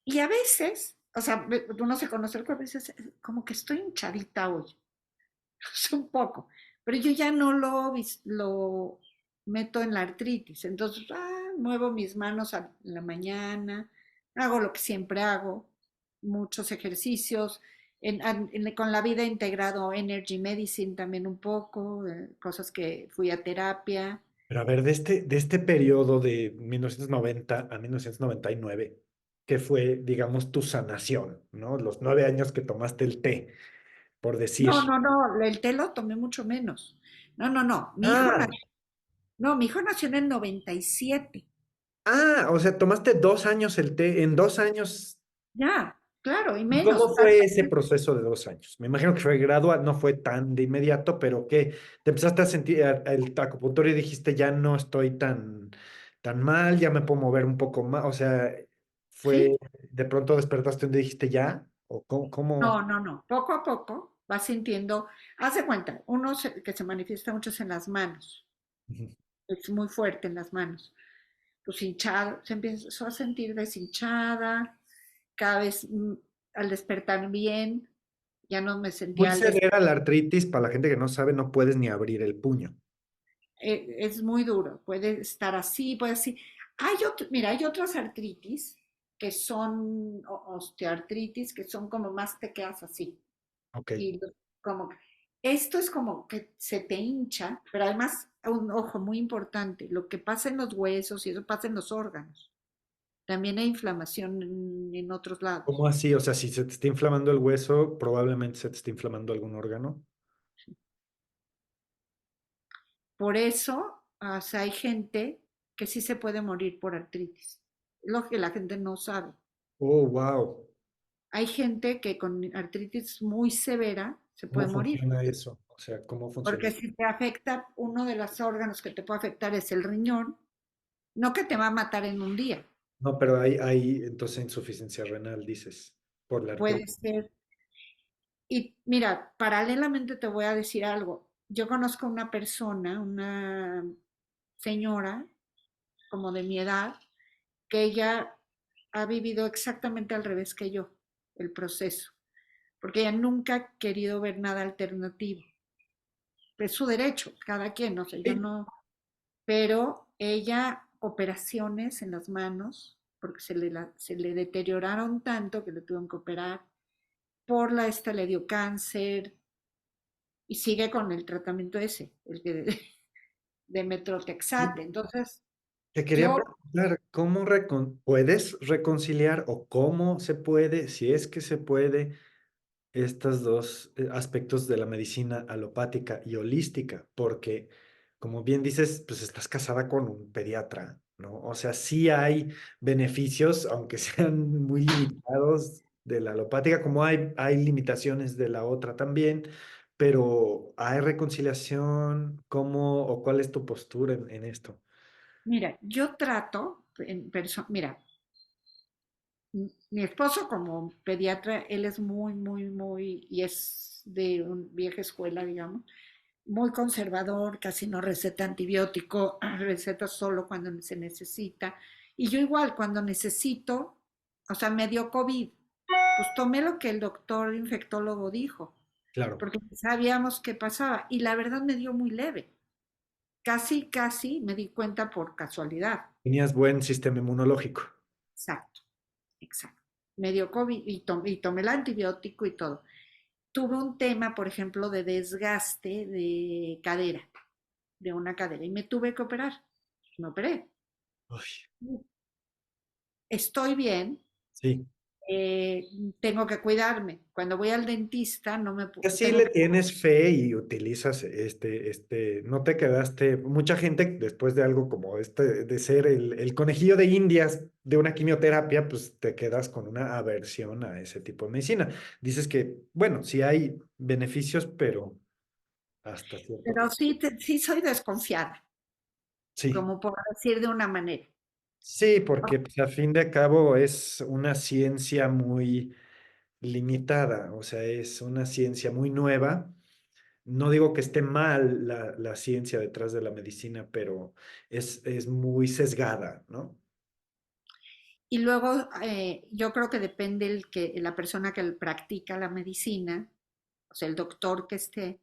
Y a veces, o sea, uno se conoce el cuerpo y dices, como que estoy hinchadita hoy, es un poco, pero yo ya no lo meto en la artritis, entonces muevo mis manos en la mañana, hago lo que siempre hago, muchos ejercicios, con la vida he integrado Energy Medicine también un poco, cosas que fui a terapia. Pero a ver, de este periodo de 1990 a 1999, que fue, digamos, tu sanación, ¿no? Los 9 años que tomaste el té, por No, decir. no, no, el té lo tomé mucho menos. No, no, no, Ah, mi hijo nació en el 97. o sea, tomaste 2 años el té, en 2 años. Ya, claro, y ¿Y cómo menos. fue ese proceso de 2 años? Me imagino que fue gradual, no fue tan de inmediato, pero que te empezaste a sentir el acupuntura y dijiste, ya no estoy tan mal, ya me puedo mover un poco más. O sea, fue Sí, de pronto despertaste un día y dijiste, ya, o cómo. no, no, no. Poco a poco vas sintiendo, haz de cuenta, que se manifiesta mucho es en las manos, Ujú. es muy fuerte en las manos. Pues hinchado, se empezó a sentir deshinchada, cada vez al despertar bien, ya no me Muy sentía severa la artritis, para la gente que no sabe, no puedes ni abrir el puño. es muy duro, puede estar así, puede así. Mira, hay otras artritis que son osteoartritis, que son como más te quedas así. Ok. Y como, esto es como que se te hincha, pero además, un ojo muy importante, lo que pasa en los huesos y eso pasa en los órganos. También hay inflamación en otros ¿Cómo lados. así? O sea, si se te está inflamando el hueso, probablemente se te está inflamando algún órgano. Por eso, o sea, hay gente que sí se puede morir por artritis. Lo que la gente no sabe. Oh, wow. Hay gente que con artritis muy severa se ¿Cómo puede morir, funciona eso? O sea, ¿cómo funciona? porque si te afecta, uno de los órganos que te puede afectar es el riñón, no que te va a matar en un día, No, pero hay entonces insuficiencia renal, dices, por la puede artritis. ser. Y mira, paralelamente te voy a decir algo. Yo conozco una persona, una señora como de mi edad, que ella ha vivido exactamente al revés que yo, el proceso, porque ella nunca ha querido ver nada alternativo. Es su derecho, cada quien, no sé, yo Sí. no, pero ella operaciones en las manos. porque se le deterioraron tanto que le tuvieron que operar. Por la esta le dio cáncer y sigue con el tratamiento ese, el que de metrotexate. Entonces, Te quería yo, preguntar, ¿cómo puedes reconciliar o cómo se puede, si es que se puede, estos dos aspectos de la medicina alopática y holística? Porque, como bien dices, pues estás casada con un pediatra, ¿no? O sea, sí hay beneficios, aunque sean muy limitados de la alopática, como hay limitaciones de la otra también, pero ¿hay reconciliación? ¿Cómo o cuál es tu postura en esto? mira, yo trato, mira, mi esposo como pediatra, él es muy, y es de una vieja escuela, digamos, muy conservador, casi no receta antibiótico, receta solo cuando se necesita. Y yo igual, cuando necesito, o sea, me dio COVID, pues tomé lo que el doctor infectólogo dijo, Claro. porque sabíamos qué pasaba. Y la verdad me dio muy leve. Casi me di cuenta por casualidad. Tenías buen sistema inmunológico. Exacto, exacto. Me dio COVID y tomé el antibiótico y todo. Tuve un tema, por ejemplo, de desgaste de cadera, de una cadera, y me tuve que operar. Me operé. Uy, Estoy bien, sí. eh, tengo que cuidarme. Cuando voy al dentista, no me Así tengo le que... tienes fe y utilizas no te quedaste, mucha gente después de algo como este, de ser el conejillo de Indias de una quimioterapia, pues te quedas con una aversión a ese tipo de medicina. Dices que, bueno, sí hay beneficios, pero hasta cierto Pero punto. sí, sí soy desconfiada, Sí, como por decir de una manera. sí, porque pues, a fin de cabo es una ciencia muy limitada, o sea, es una ciencia muy nueva. No digo que esté mal la ciencia detrás de la medicina, pero es muy sesgada, ¿no? Y luego yo creo que depende la persona que practica la medicina, o sea, el doctor que esté,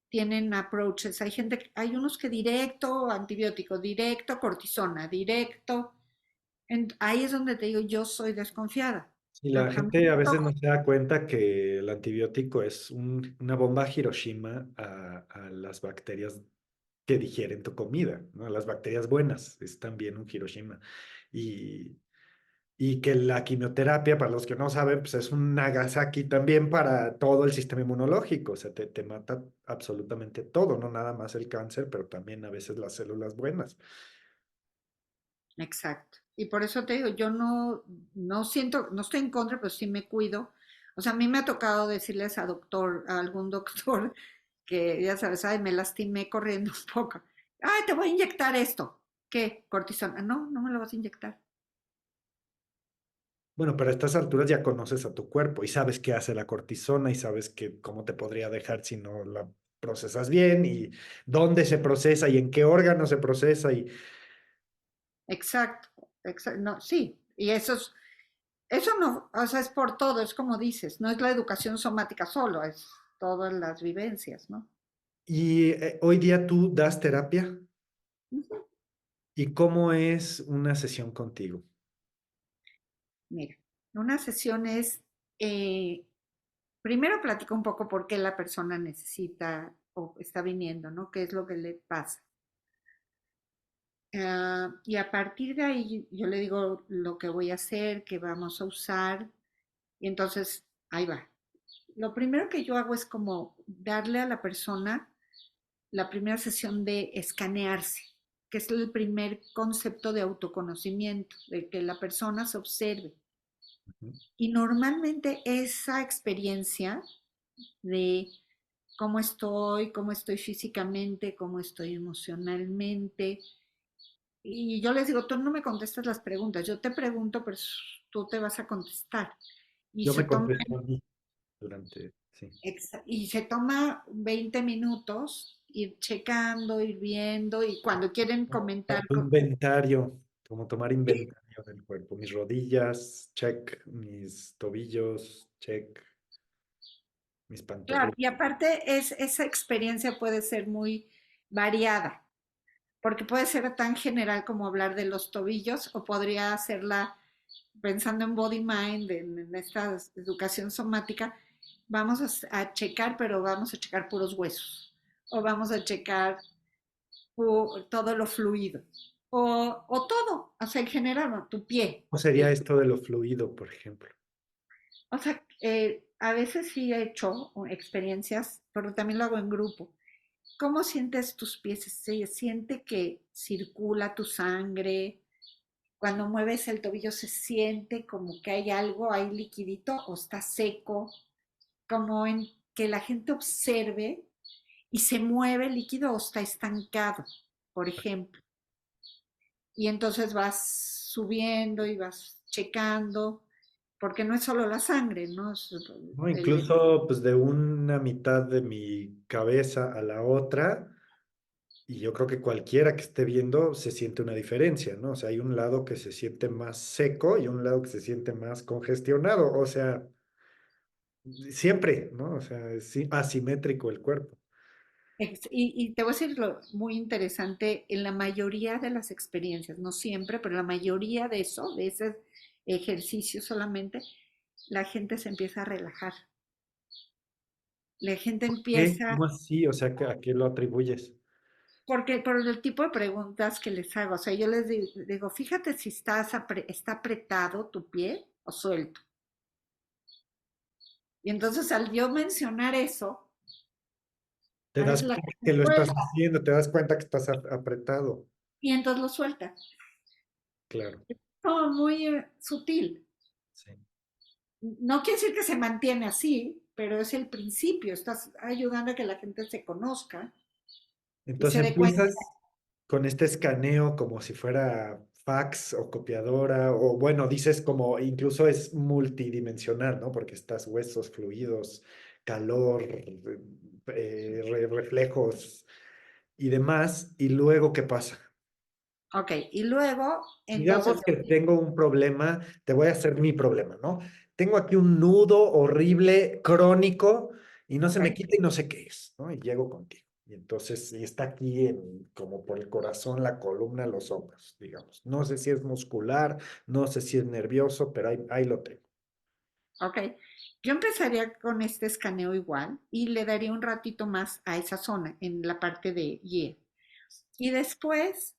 tienen approaches. Hay gente, hay unos que directo antibiótico, directo cortisona, directo. Ahí es donde te digo, yo soy desconfiada. Y la A mí gente a me veces no tocó. se da cuenta que el antibiótico es una bomba Hiroshima a las bacterias que digieren tu comida, ¿no? Las bacterias buenas es también un Hiroshima. Y, y que la quimioterapia, para los que no saben, pues es un Nagasaki también para todo el sistema inmunológico. O sea, te mata absolutamente todo, no nada más el cáncer, pero también a veces las células buenas. Exacto. Y por eso te digo, yo no siento, no estoy en contra, pero sí me cuido. O sea, a mí me ha tocado decirles a algún doctor que, ya sabes, ay, me lastimé corriendo un poco. Ay, te voy a inyectar esto. ¿Qué? Cortisona. No, no me lo vas a inyectar. Bueno, pero a estas alturas ya conoces a tu cuerpo y sabes qué hace la cortisona y sabes cómo te podría dejar si no la procesas bien y dónde se procesa y en qué órgano se procesa y Exacto, exacto. No, sí. Y eso no, o sea, es por todo, es como dices, no es la educación somática solo, es todas las vivencias, ¿no? hoy día tú das terapia Ujú. y cómo es una sesión contigo. Mira, una sesión es, primero platico un poco por qué la persona necesita o está viniendo, ¿no? ¿Qué es lo que le pasa? Y a partir de ahí yo le digo lo que voy a hacer, qué vamos a usar, y entonces ahí va. Lo primero que yo hago es como darle a la persona la primera sesión de escanearse, que es el primer concepto de autoconocimiento, de que la persona se observe. Ujú. Y normalmente esa experiencia de cómo estoy físicamente, cómo estoy emocionalmente. Y yo les digo, tú no me contestas las preguntas, yo te pregunto, pero tú te vas a contestar. Y Yo se me toma, contesto a mí sí. y se toma 20 minutos ir checando, ir viendo, y cuando quieren comentar, Inventario, como tomar inventario del cuerpo. Mis rodillas, check, mis tobillos, check, mis claro, pantorrillas. y aparte esa experiencia puede ser muy variada, porque puede ser tan general como hablar de los tobillos o podría hacerla pensando en body mind, en esta educación somática, vamos a checar, pero vamos a checar puros huesos. O vamos a checar todo lo fluido. O todo, o sea, en general, ¿no? Tu pie. ¿Cómo sería esto de lo fluido, por ejemplo? O sea, a veces sí he hecho experiencias, pero también lo hago en grupo. ¿Cómo sientes tus pies? ¿Se siente que circula tu sangre? Cuando mueves el tobillo se siente como que hay algo, hay liquidito o está seco, como en que la gente observe y se mueve el líquido o está estancado, por ejemplo. Y entonces vas subiendo y vas checando, porque no es solo la sangre, ¿no? ¿No? El, Incluso pues de una mitad de mi cabeza a la otra, y yo creo que cualquiera que esté viendo se siente una diferencia, ¿no? O sea, hay un lado que se siente más seco y un lado que se siente más congestionado, o sea, siempre, ¿no? O sea, es asimétrico el cuerpo. y te voy a decir lo muy interesante, en la mayoría de las experiencias, no siempre, pero la mayoría de eso, de ese ejercicio solamente, la gente se empieza a relajar. La gente ¿Qué? empieza, ¿Cómo así? O sea, ¿a qué lo atribuyes? porque por el tipo de preguntas que les hago, o sea, yo les digo, fíjate si está apretado tu pie o suelto. Y entonces al yo mencionar eso, Te a das veces la cuenta que gente lo estás suelta haciendo, te das cuenta que estás apretado. y entonces lo suelta. Claro, Todo muy sutil. sí. No quiere decir que se mantiene así, pero es el principio. Estás ayudando a que la gente se conozca y se Entonces dé cuenta. empiezas con este escaneo como si fuera fax o copiadora, o bueno, dices como incluso es multidimensional, ¿no? Porque estás huesos, fluidos, calor, reflejos y demás. ¿Y luego qué pasa? Ok, y luego, entonces, Digamos que tengo un problema, te voy a hacer mi problema, ¿no? Tengo aquí un nudo horrible, crónico, y no se ok, me quita y no sé qué es, ¿no? Y llego contigo. Y entonces, y está aquí como por el corazón, la columna, los hombros, digamos. No sé si es muscular, no sé si es nervioso, pero ahí lo tengo. ok. Yo empezaría con este escaneo igual y le daría un ratito más a esa zona en la parte de Y. Y después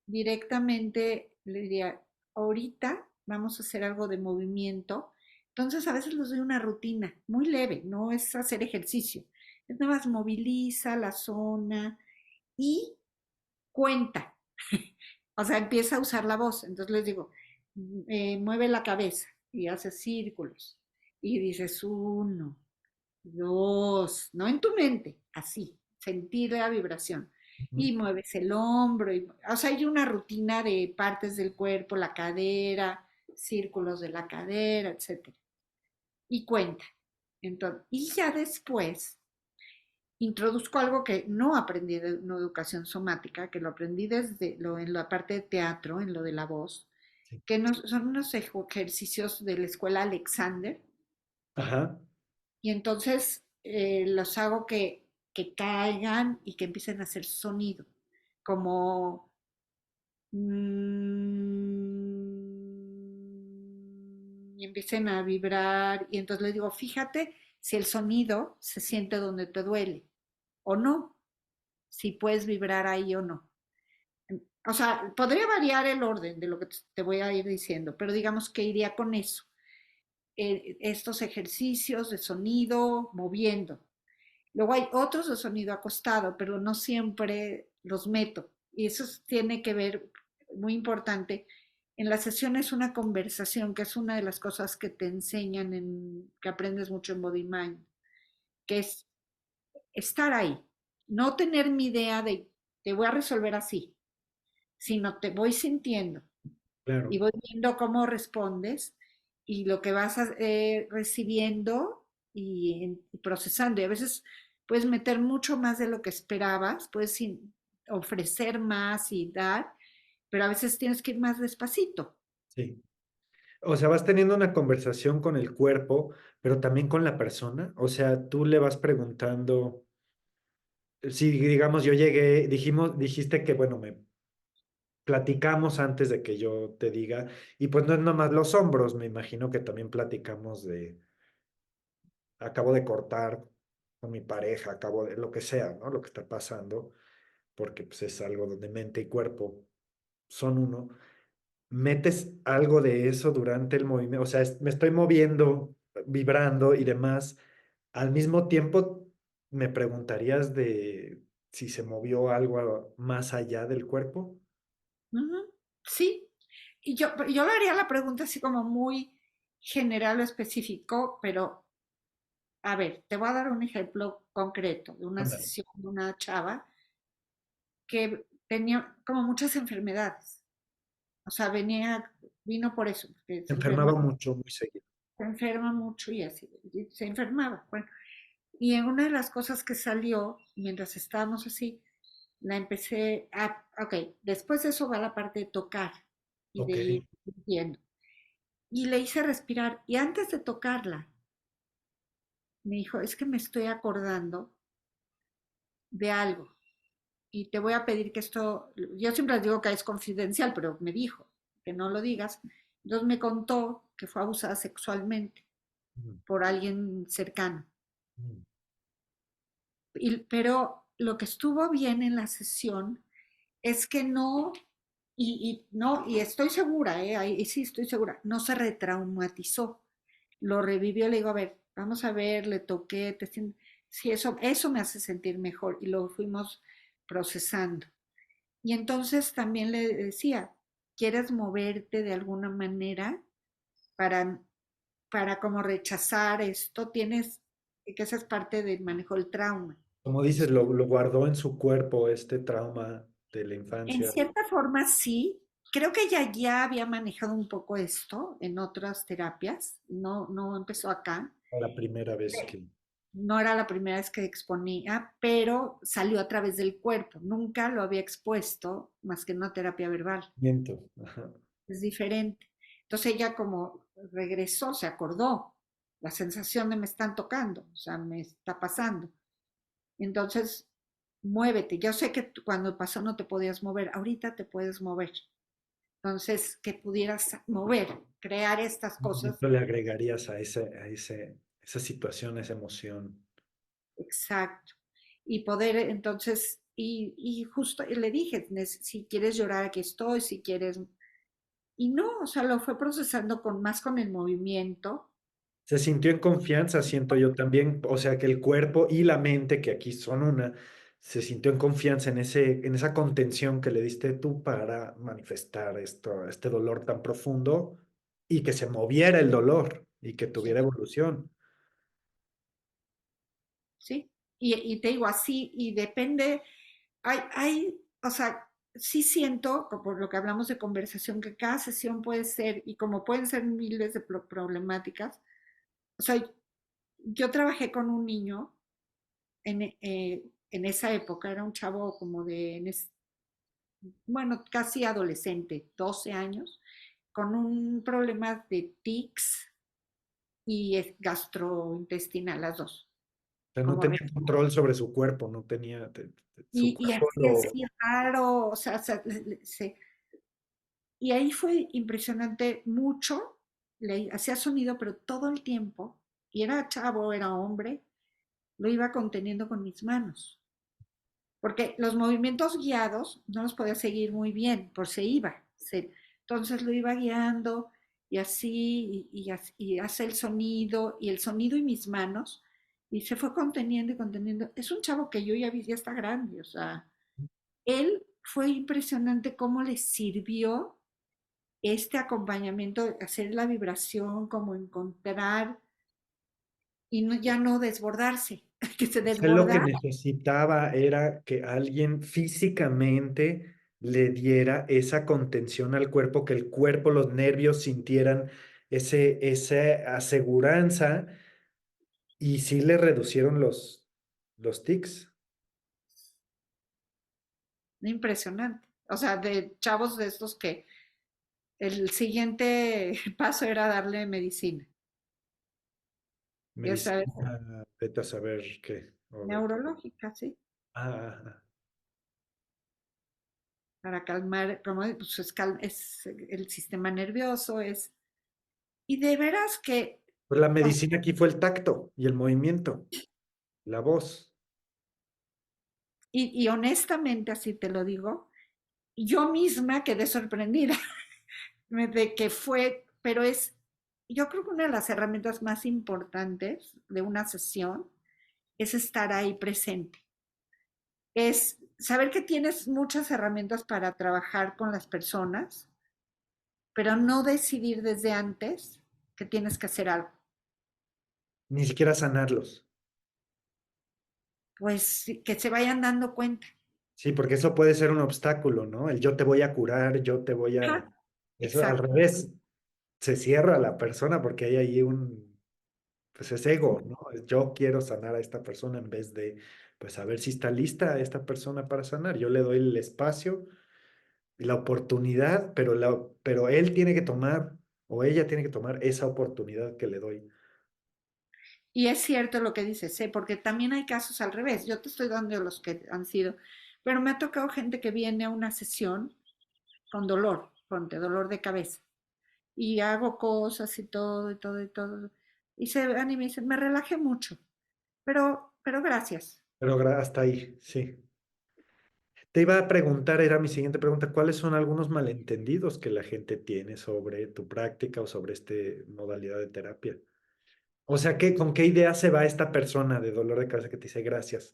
directamente le diría, ahorita vamos a hacer algo de movimiento. Entonces a veces les doy una rutina muy leve, no es hacer ejercicio, es nada más moviliza la zona y cuenta, o sea, empieza a usar la voz. Entonces les digo, mueve la cabeza y hace círculos y dices uno, dos, no en tu mente, así, sentir la vibración. Ujú. Y mueves el hombro, o sea, hay una rutina de partes del cuerpo, la cadera, círculos de la cadera, etcétera. Y cuenta. Entonces, y ya después introduzco algo que no aprendí de una educación somática, que lo aprendí en la parte de teatro, en lo de la voz, Sí. que no, son unos ejercicios de la escuela Alexander, Ajá. y entonces los hago que caigan y que empiecen a hacer sonido, como y empiecen a vibrar. Y entonces les digo, fíjate si el sonido se siente donde te duele o no, si puedes vibrar ahí o no. O sea, podría variar el orden de lo que te voy a ir diciendo, pero digamos que iría con eso. Estos ejercicios de sonido moviendo. Luego hay otros de sonido acostado, pero no siempre los meto. Y eso tiene que ver, muy importante, en la sesión es una conversación, que es una de las cosas que te enseñan, que aprendes mucho en Body Mind, que es estar ahí, no tener mi idea de te voy a resolver así, sino te voy sintiendo y Claro, voy viendo cómo respondes y lo que vas recibiendo y procesando. Y a veces puedes meter mucho más de lo que esperabas, puedes ofrecer más y dar, pero a veces tienes que ir más despacito. sí. O sea, vas teniendo una conversación con el cuerpo, pero también con la persona. O sea, tú le vas preguntando. Si digamos yo llegué, dijiste que, bueno, platicamos antes de que yo te diga, y pues no es nomás los hombros, me imagino que también platicamos de, acabo de cortar con mi pareja, acabo de lo que sea, ¿no? Lo que está pasando, porque pues es algo donde mente y cuerpo son uno. ¿Metes algo de eso durante el movimiento? O sea, me estoy moviendo, vibrando y demás. Al mismo tiempo, me preguntarías de si se movió algo más allá del cuerpo. Ujú, sí, y yo le haría la pregunta así como muy general o específico, pero a ver, te voy a dar un ejemplo concreto de una Ándale. sesión de una chava que tenía como muchas enfermedades. O sea, vino por eso, porque Se enfermaba mucho, muy seguido. se enferma mucho y así, y se enfermaba. Bueno, y en una de las cosas que salió, mientras estábamos así, la empecé a, ok, después de eso va la parte de tocar y de Ok. ir viendo. Y le hice respirar. Y antes de tocarla, me dijo, es que me estoy acordando de algo. Y te voy a pedir que esto, yo siempre les digo que es confidencial, pero me dijo que no lo digas. Entonces me contó que fue abusada sexualmente Mm, por alguien cercano. mm. Pero lo que estuvo bien en la sesión es que no, no, y estoy segura, y sí estoy segura, no se retraumatizó, lo revivió, le digo, a ver, vamos a ver, le toqué, sí, eso me hace sentir mejor, y lo fuimos procesando. Y entonces también le decía, ¿quieres moverte de alguna manera para, para como rechazar esto? Tienes, que esa es parte del manejo del trauma. Como dices, lo guardó en su cuerpo este trauma de la En infancia, cierta forma sí. Creo que ella ya había manejado un poco esto en otras terapias, no, no empezó acá, la primera vez que no era la primera vez que exponía, pero salió a través del cuerpo, nunca lo había expuesto más que en una terapia verbal, miento. Ajá. es diferente. Entonces ella como regresó, se acordó la sensación de me están tocando, o sea, me está pasando. Entonces, muévete. Yo sé que cuando pasó no te podías mover, ahorita te puedes mover. Entonces, que pudieras mover, crear estas cosas. ¿Cuánto le agregarías esa situación, esa emoción? Exacto. Y poder entonces, y justo y le dije, si quieres llorar, aquí estoy, si quieres. Y no, o sea, lo fue procesando con más con el movimiento. Se sintió en confianza, siento yo también, o sea, que el cuerpo y la mente, que aquí son una, se sintió en confianza en esa contención que le diste tú para manifestar esto, este dolor tan profundo y que se moviera el dolor y que tuviera evolución. ¿Sí? Y te digo así, y depende, o sea, sí siento, por lo que hablamos de conversación, que cada sesión puede ser, y como pueden ser miles de problemáticas, o sea, yo trabajé con un niño en esa época, era un chavo como de, bueno, casi adolescente, 12 años, con un problema de tics y gastrointestinal, las dos, O sea, no como tenía control sobre su cuerpo, no tenía, su y cuerpo así, así raro, o sea, y ahí fue impresionante mucho, le hacía sonido, pero todo el tiempo, y era chavo, era hombre, lo iba conteniendo con mis manos, porque los movimientos guiados no los podía seguir muy bien, por se iba, entonces lo iba guiando y así, y hace el sonido, y el sonido y mis manos, y se fue conteniendo y conteniendo. Es un chavo que yo ya vi, ya está grande, o sea, él fue impresionante cómo le sirvió este acompañamiento, hacer la vibración, como encontrar y ya no desbordarse, que se él lo que desbordara. necesitaba era que alguien físicamente le diera esa contención al cuerpo, que el cuerpo, los nervios sintieran esa aseguranza y sí le reducieron los tics. Impresionante. O sea, de chavos de estos que el siguiente paso era darle medicina. Ya sabes, Medicina, vete a saber qué. neurológica, sí. Ah, ah, para calmar, como pues es el sistema nervioso, es... Y de veras que, Pues la o sea, medicina aquí fue el tacto y el movimiento, la voz. y honestamente así te lo digo, yo misma quedé sorprendida de que fue, pero es, yo creo que una de las herramientas más importantes de una sesión es estar ahí presente, es saber que tienes muchas herramientas para trabajar con las personas, pero no decidir desde antes que tienes que hacer algo. Ni siquiera sanarlos. Pues que se vayan dando cuenta. Sí, porque eso puede ser un obstáculo, ¿no? El yo te voy a curar, yo te voy a... Ajá, Eso al exacto. revés, se cierra a la persona porque hay ahí un, pues es ego, ¿no? Yo quiero sanar a esta persona en vez de, pues a ver si está lista esta persona para sanar. Yo le doy el espacio y la oportunidad, pero él tiene que tomar o ella tiene que tomar esa oportunidad que le doy. Y es cierto lo que dices, ¿eh? Porque también hay casos al revés. Yo te estoy dando los que han sido, pero me ha tocado gente que viene a una sesión con dolor, ponte dolor de cabeza, y hago cosas y todo, y todo, y todo. Y se van y me dicen, me relajé mucho, pero gracias. Pero hasta ahí, sí. Te iba a preguntar, era mi siguiente pregunta, ¿cuáles son algunos malentendidos que la gente tiene sobre tu práctica o sobre esta modalidad de terapia? O sea, ¿con qué idea se va esta persona de dolor de cabeza que te dice gracias?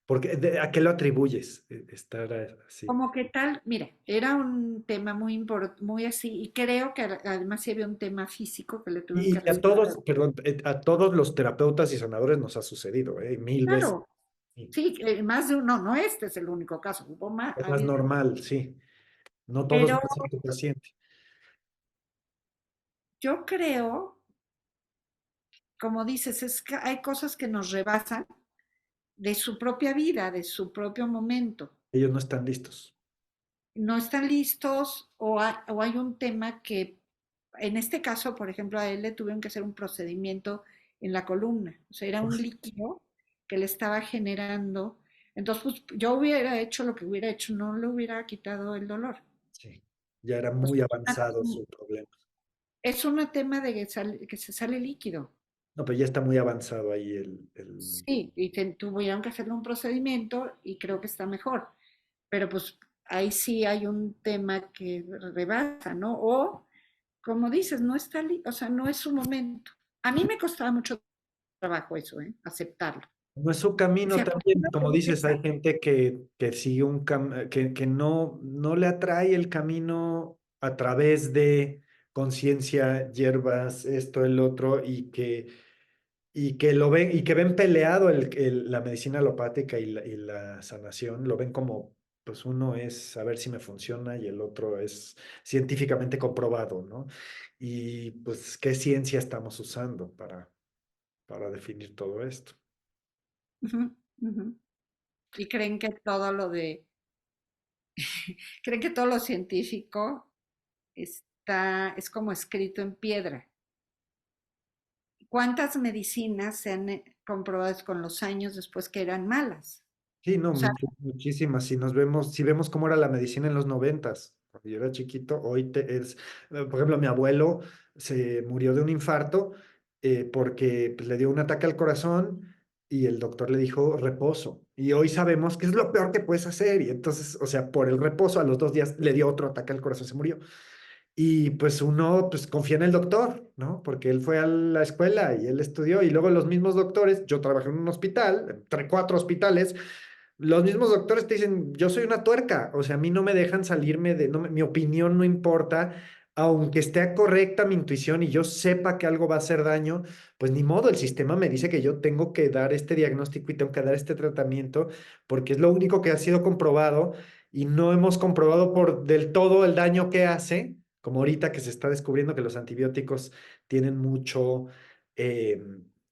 Porque, ¿a qué lo atribuyes estar así? Como que tal, mira, era un tema muy así, y creo que además sí había un tema físico que le tuvieron que Y a resolver. todos, perdón, a todos los terapeutas y sanadores nos ha sucedido, mil veces. Claro, Sí. sí, más de uno, no este es el único caso, hubo más, Es ha más habido, normal, sí. No todos pero van a ser tu paciente. yo creo, como dices, es que hay cosas que nos rebasan de su propia vida, de su propio momento. Ellos no están listos. No están listos o hay un tema que, en este caso, por ejemplo, a él le tuvieron que hacer un procedimiento en la columna. O sea, era un líquido que le estaba generando. Entonces, pues, yo hubiera hecho lo que hubiera hecho, no le hubiera quitado el dolor. Sí. Ya era Pues, muy avanzado su problema. es un tema de que se sale líquido. No, pero ya está muy avanzado ahí Sí, y tuvieron que hacerle un procedimiento y creo que está mejor. Pero pues ahí sí hay un tema que rebasa, ¿no? O, como dices, no está, o sea, no es su momento. A mí me costaba mucho trabajo eso, ¿eh? Aceptarlo. No es su camino Decía, ¿por qué también, no como pedí dices, esa? hay gente que sigue que no le atrae el camino a través de conciencia, hierbas, esto, el otro, y que lo ven, y que ven peleado la medicina alopática y la sanación, lo ven como, pues uno es a ver si me funciona y el otro es científicamente comprobado, ¿no? Y pues, ¿qué ciencia estamos usando para definir todo esto? Ujú, ujú. Y creen que todo lo científico es como escrito en piedra. ¿Cuántas medicinas se han comprobado con los años después que eran malas? Sí, no, O sea, muchísimas. Si vemos cómo era la medicina en los 90, cuando yo era chiquito, por ejemplo, mi abuelo se murió de un infarto porque pues, le dio un ataque al corazón y el doctor le dijo reposo. Y hoy sabemos que es lo peor que puedes hacer. Y entonces, o sea, por el reposo, a los 2 días le dio otro ataque al corazón, se murió. Y pues uno pues confía en el doctor, ¿no? Porque él fue a la escuela y él estudió y luego los mismos doctores, yo trabajé en un hospital, entre 4 hospitales, los mismos doctores te dicen, yo soy una tuerca, o sea, a mí no me dejan salirme mi opinión no importa, aunque esté correcta mi intuición y yo sepa que algo va a hacer daño, pues ni modo, el sistema me dice que yo tengo que dar este diagnóstico y tengo que dar este tratamiento porque es lo único que ha sido comprobado y no hemos comprobado por del todo el daño que hace, como ahorita que se está descubriendo que los antibióticos tienen mucho eh,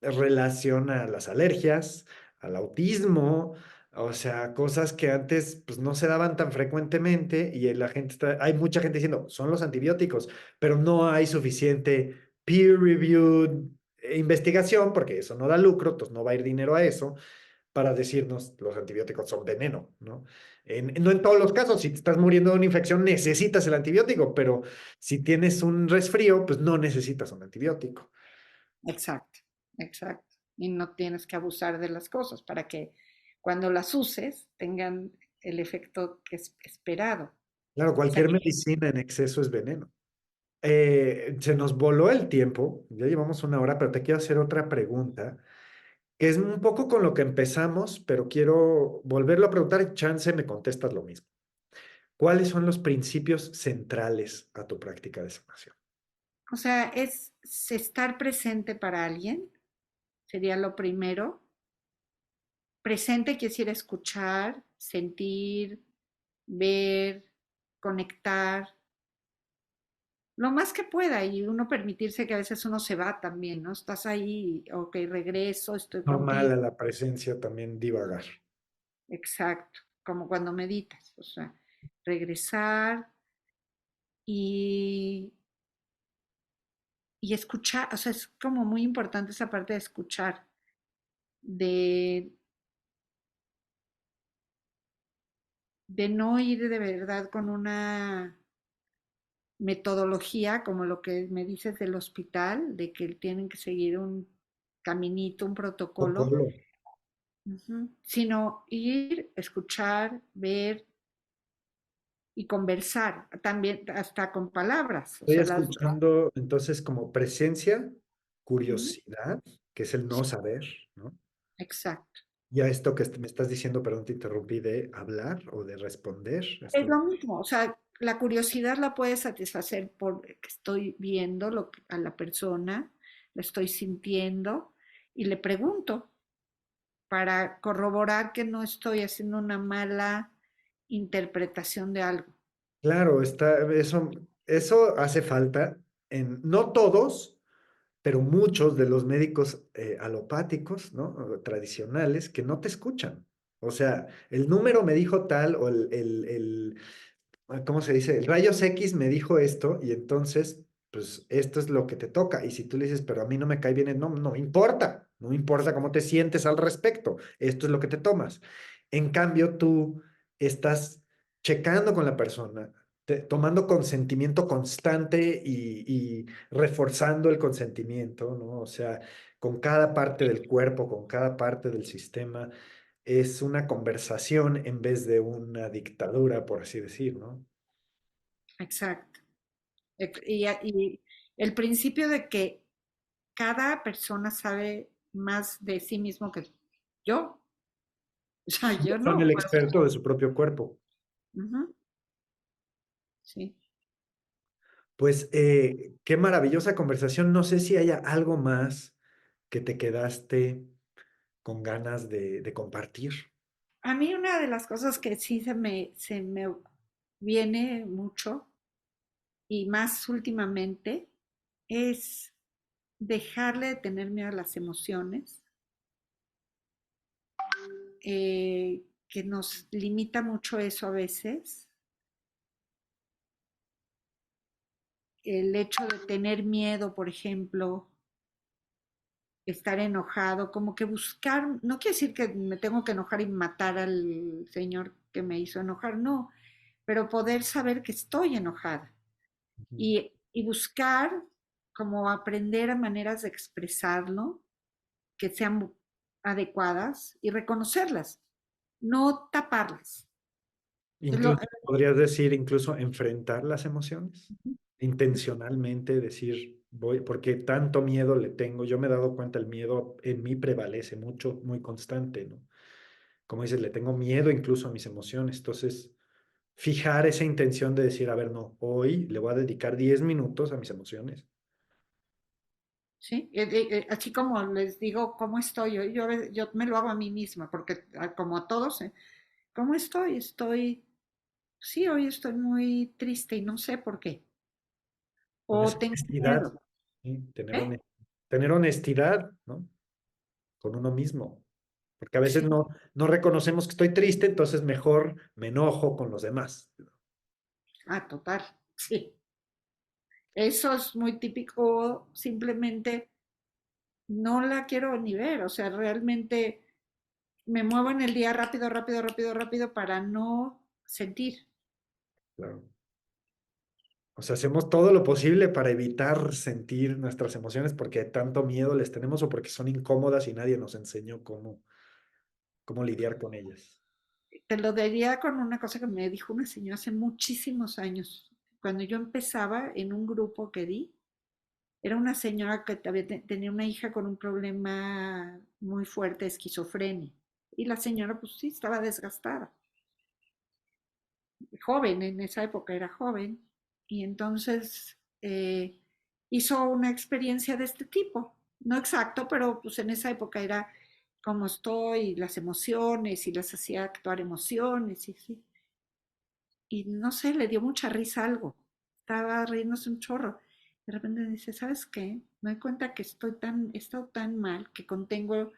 relación a las alergias, al autismo, o sea, cosas que antes pues, no se daban tan frecuentemente y hay mucha gente diciendo, son los antibióticos, pero no hay suficiente peer-reviewed investigación, porque eso no da lucro, entonces no va a ir dinero a eso, para decirnos los antibióticos son veneno, ¿no? No en todos los casos, si te estás muriendo de una infección, necesitas el antibiótico, pero si tienes un resfrío, pues no necesitas un antibiótico. Exacto, exacto. Y no tienes que abusar de las cosas para que cuando las uses tengan el efecto que es esperado. Claro, O sea cualquier que, medicina en exceso es veneno. Se nos voló el tiempo, ya llevamos una hora, pero te quiero hacer otra pregunta, que es un poco con lo que empezamos, pero quiero volverlo a preguntar y chance me contestas lo mismo. ¿Cuáles son los principios centrales a tu práctica de sanación? o sea, es estar presente para alguien, sería lo primero. Presente quiere decir escuchar, sentir, ver, conectar, lo más que pueda y uno permitirse que a veces uno se va también, ¿no? Estás ahí, ok, regreso, estoy Normal contigo. a la presencia también divagar. Exacto, como cuando meditas, o sea, regresar y, y escuchar, o sea, es como muy importante esa parte de escuchar, de, de no ir de verdad con una metodología como lo que me dices del hospital, de que tienen que seguir un caminito, un protocolo, Protocolo. sino ir, escuchar, ver y conversar, también hasta con palabras, o Estoy sea, escuchando entonces como presencia, Ujú, curiosidad, que es el sí, no saber, ¿no? exacto. Y a esto que me estás diciendo, perdón, te interrumpí, de hablar o de responder. Es Esto, lo mismo, o sea, la curiosidad la puedes satisfacer por que estoy viendo a la persona, la estoy sintiendo y le pregunto para corroborar que no estoy haciendo una mala interpretación de algo. claro, eso hace falta en, no todos, pero muchos de los médicos alopáticos, ¿no? O tradicionales, que no te escuchan. O sea, el número me dijo tal, o ¿cómo se dice? El rayos X me dijo esto, y entonces, pues esto es lo que te toca. Y si tú le dices, pero a mí no me cae bien, no, no me importa, no me importa cómo te sientes al respecto, esto es lo que te tomas. En cambio, tú estás checando con la persona, tomando consentimiento constante y reforzando el consentimiento, ¿no? O sea, con cada parte del cuerpo, con cada parte del sistema, es una conversación en vez de una dictadura, por así decir, ¿no? Exacto. Y el principio de que cada persona sabe más de sí mismo que yo. O sea, yo Son no. el experto de su propio cuerpo. Ujú, sí. Pues qué maravillosa conversación. No sé si haya algo más que te quedaste con ganas de compartir. A mí una de las cosas que sí se me viene mucho y más últimamente es dejarle de tener miedo a las emociones, que nos limita mucho eso a veces. El hecho de tener miedo, por ejemplo, estar enojado, como que buscar, no quiere decir que me tengo que enojar y matar al señor que me hizo enojar, no, pero poder saber que estoy enojada Ujú. y buscar como aprender a maneras de expresarlo que sean adecuadas y reconocerlas, no taparlas. Es lo- Incluso, podrías decir, incluso enfrentar las emociones, intencionalmente decir, voy, porque tanto miedo le tengo. Yo me he dado cuenta, el miedo en mí prevalece mucho, muy constante, ¿no? Como dices, le tengo miedo incluso a mis emociones. Entonces, fijar esa intención de decir, a ver, no, hoy le voy a dedicar 10 minutos a mis emociones. ¿Sí? Así como les digo cómo estoy, yo me lo hago a mí misma, porque como a todos, ¿cómo estoy? Sí, hoy estoy muy triste y no sé por qué. Con esa O tengo honestidad, miedo. ¿sí? ¿Eh? Tener honestidad, ¿no? Con uno mismo. Porque a veces Sí. no reconocemos que estoy triste, entonces mejor me enojo con los demás. Ah, total. Sí. Eso es muy típico. Simplemente no la quiero ni ver. O sea, realmente me muevo en el día rápido, rápido, rápido, rápido para no sentir. Claro. O sea, hacemos todo lo posible para evitar sentir nuestras emociones porque tanto miedo les tenemos o porque son incómodas y nadie nos enseñó cómo lidiar con ellas. Te lo diría con una cosa que me dijo una señora hace muchísimos años. Cuando yo empezaba en un grupo que di, era una señora que tenía una hija con un problema muy fuerte de esquizofrenia. Y la señora, pues sí, estaba desgastada. Joven, en esa época era joven. Y entonces hizo una experiencia de este tipo. No exacto, pero pues en esa época era cómo estoy, las emociones, y las hacía actuar emociones, y sí. Y no sé, le dio mucha risa algo. Estaba riéndose un chorro. De repente dice, ¿sabes qué? Me doy cuenta que he estado tan mal que contengo,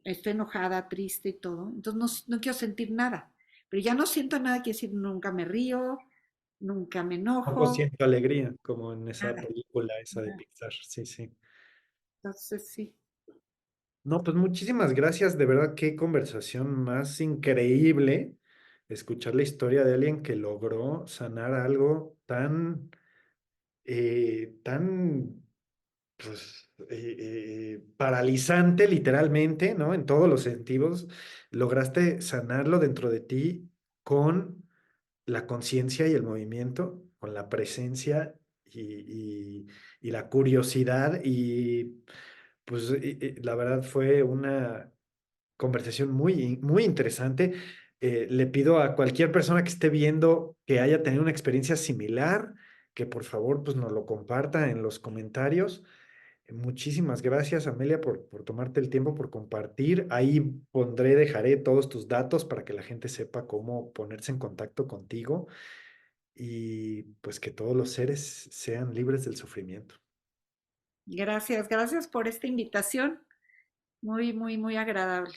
estoy enojada, triste y todo. Entonces no quiero sentir nada. Pero ya no siento nada, quiere decir, nunca me río, nunca me Poco enojo, siento alegría, como en esa nada, película esa de nada. Pixar. Sí, sí. Entonces sí, No, pues muchísimas gracias. De verdad, qué conversación más increíble escuchar la historia de alguien que logró sanar algo tan pues, paralizante literalmente, ¿no? En todos los sentidos. Lograste sanarlo dentro de ti con la conciencia y el movimiento, con la presencia y la curiosidad. Y pues la verdad fue una conversación muy interesante. Le pido a cualquier persona que esté viendo que haya tenido una experiencia similar, que por favor pues nos lo comparta en los comentarios. Muchísimas gracias, Amelia, por tomarte el tiempo, por compartir. Ahí dejaré todos tus datos para que la gente sepa cómo ponerse en contacto contigo y pues que todos los seres sean libres del sufrimiento. gracias, gracias por esta invitación. Muy, muy, muy agradable.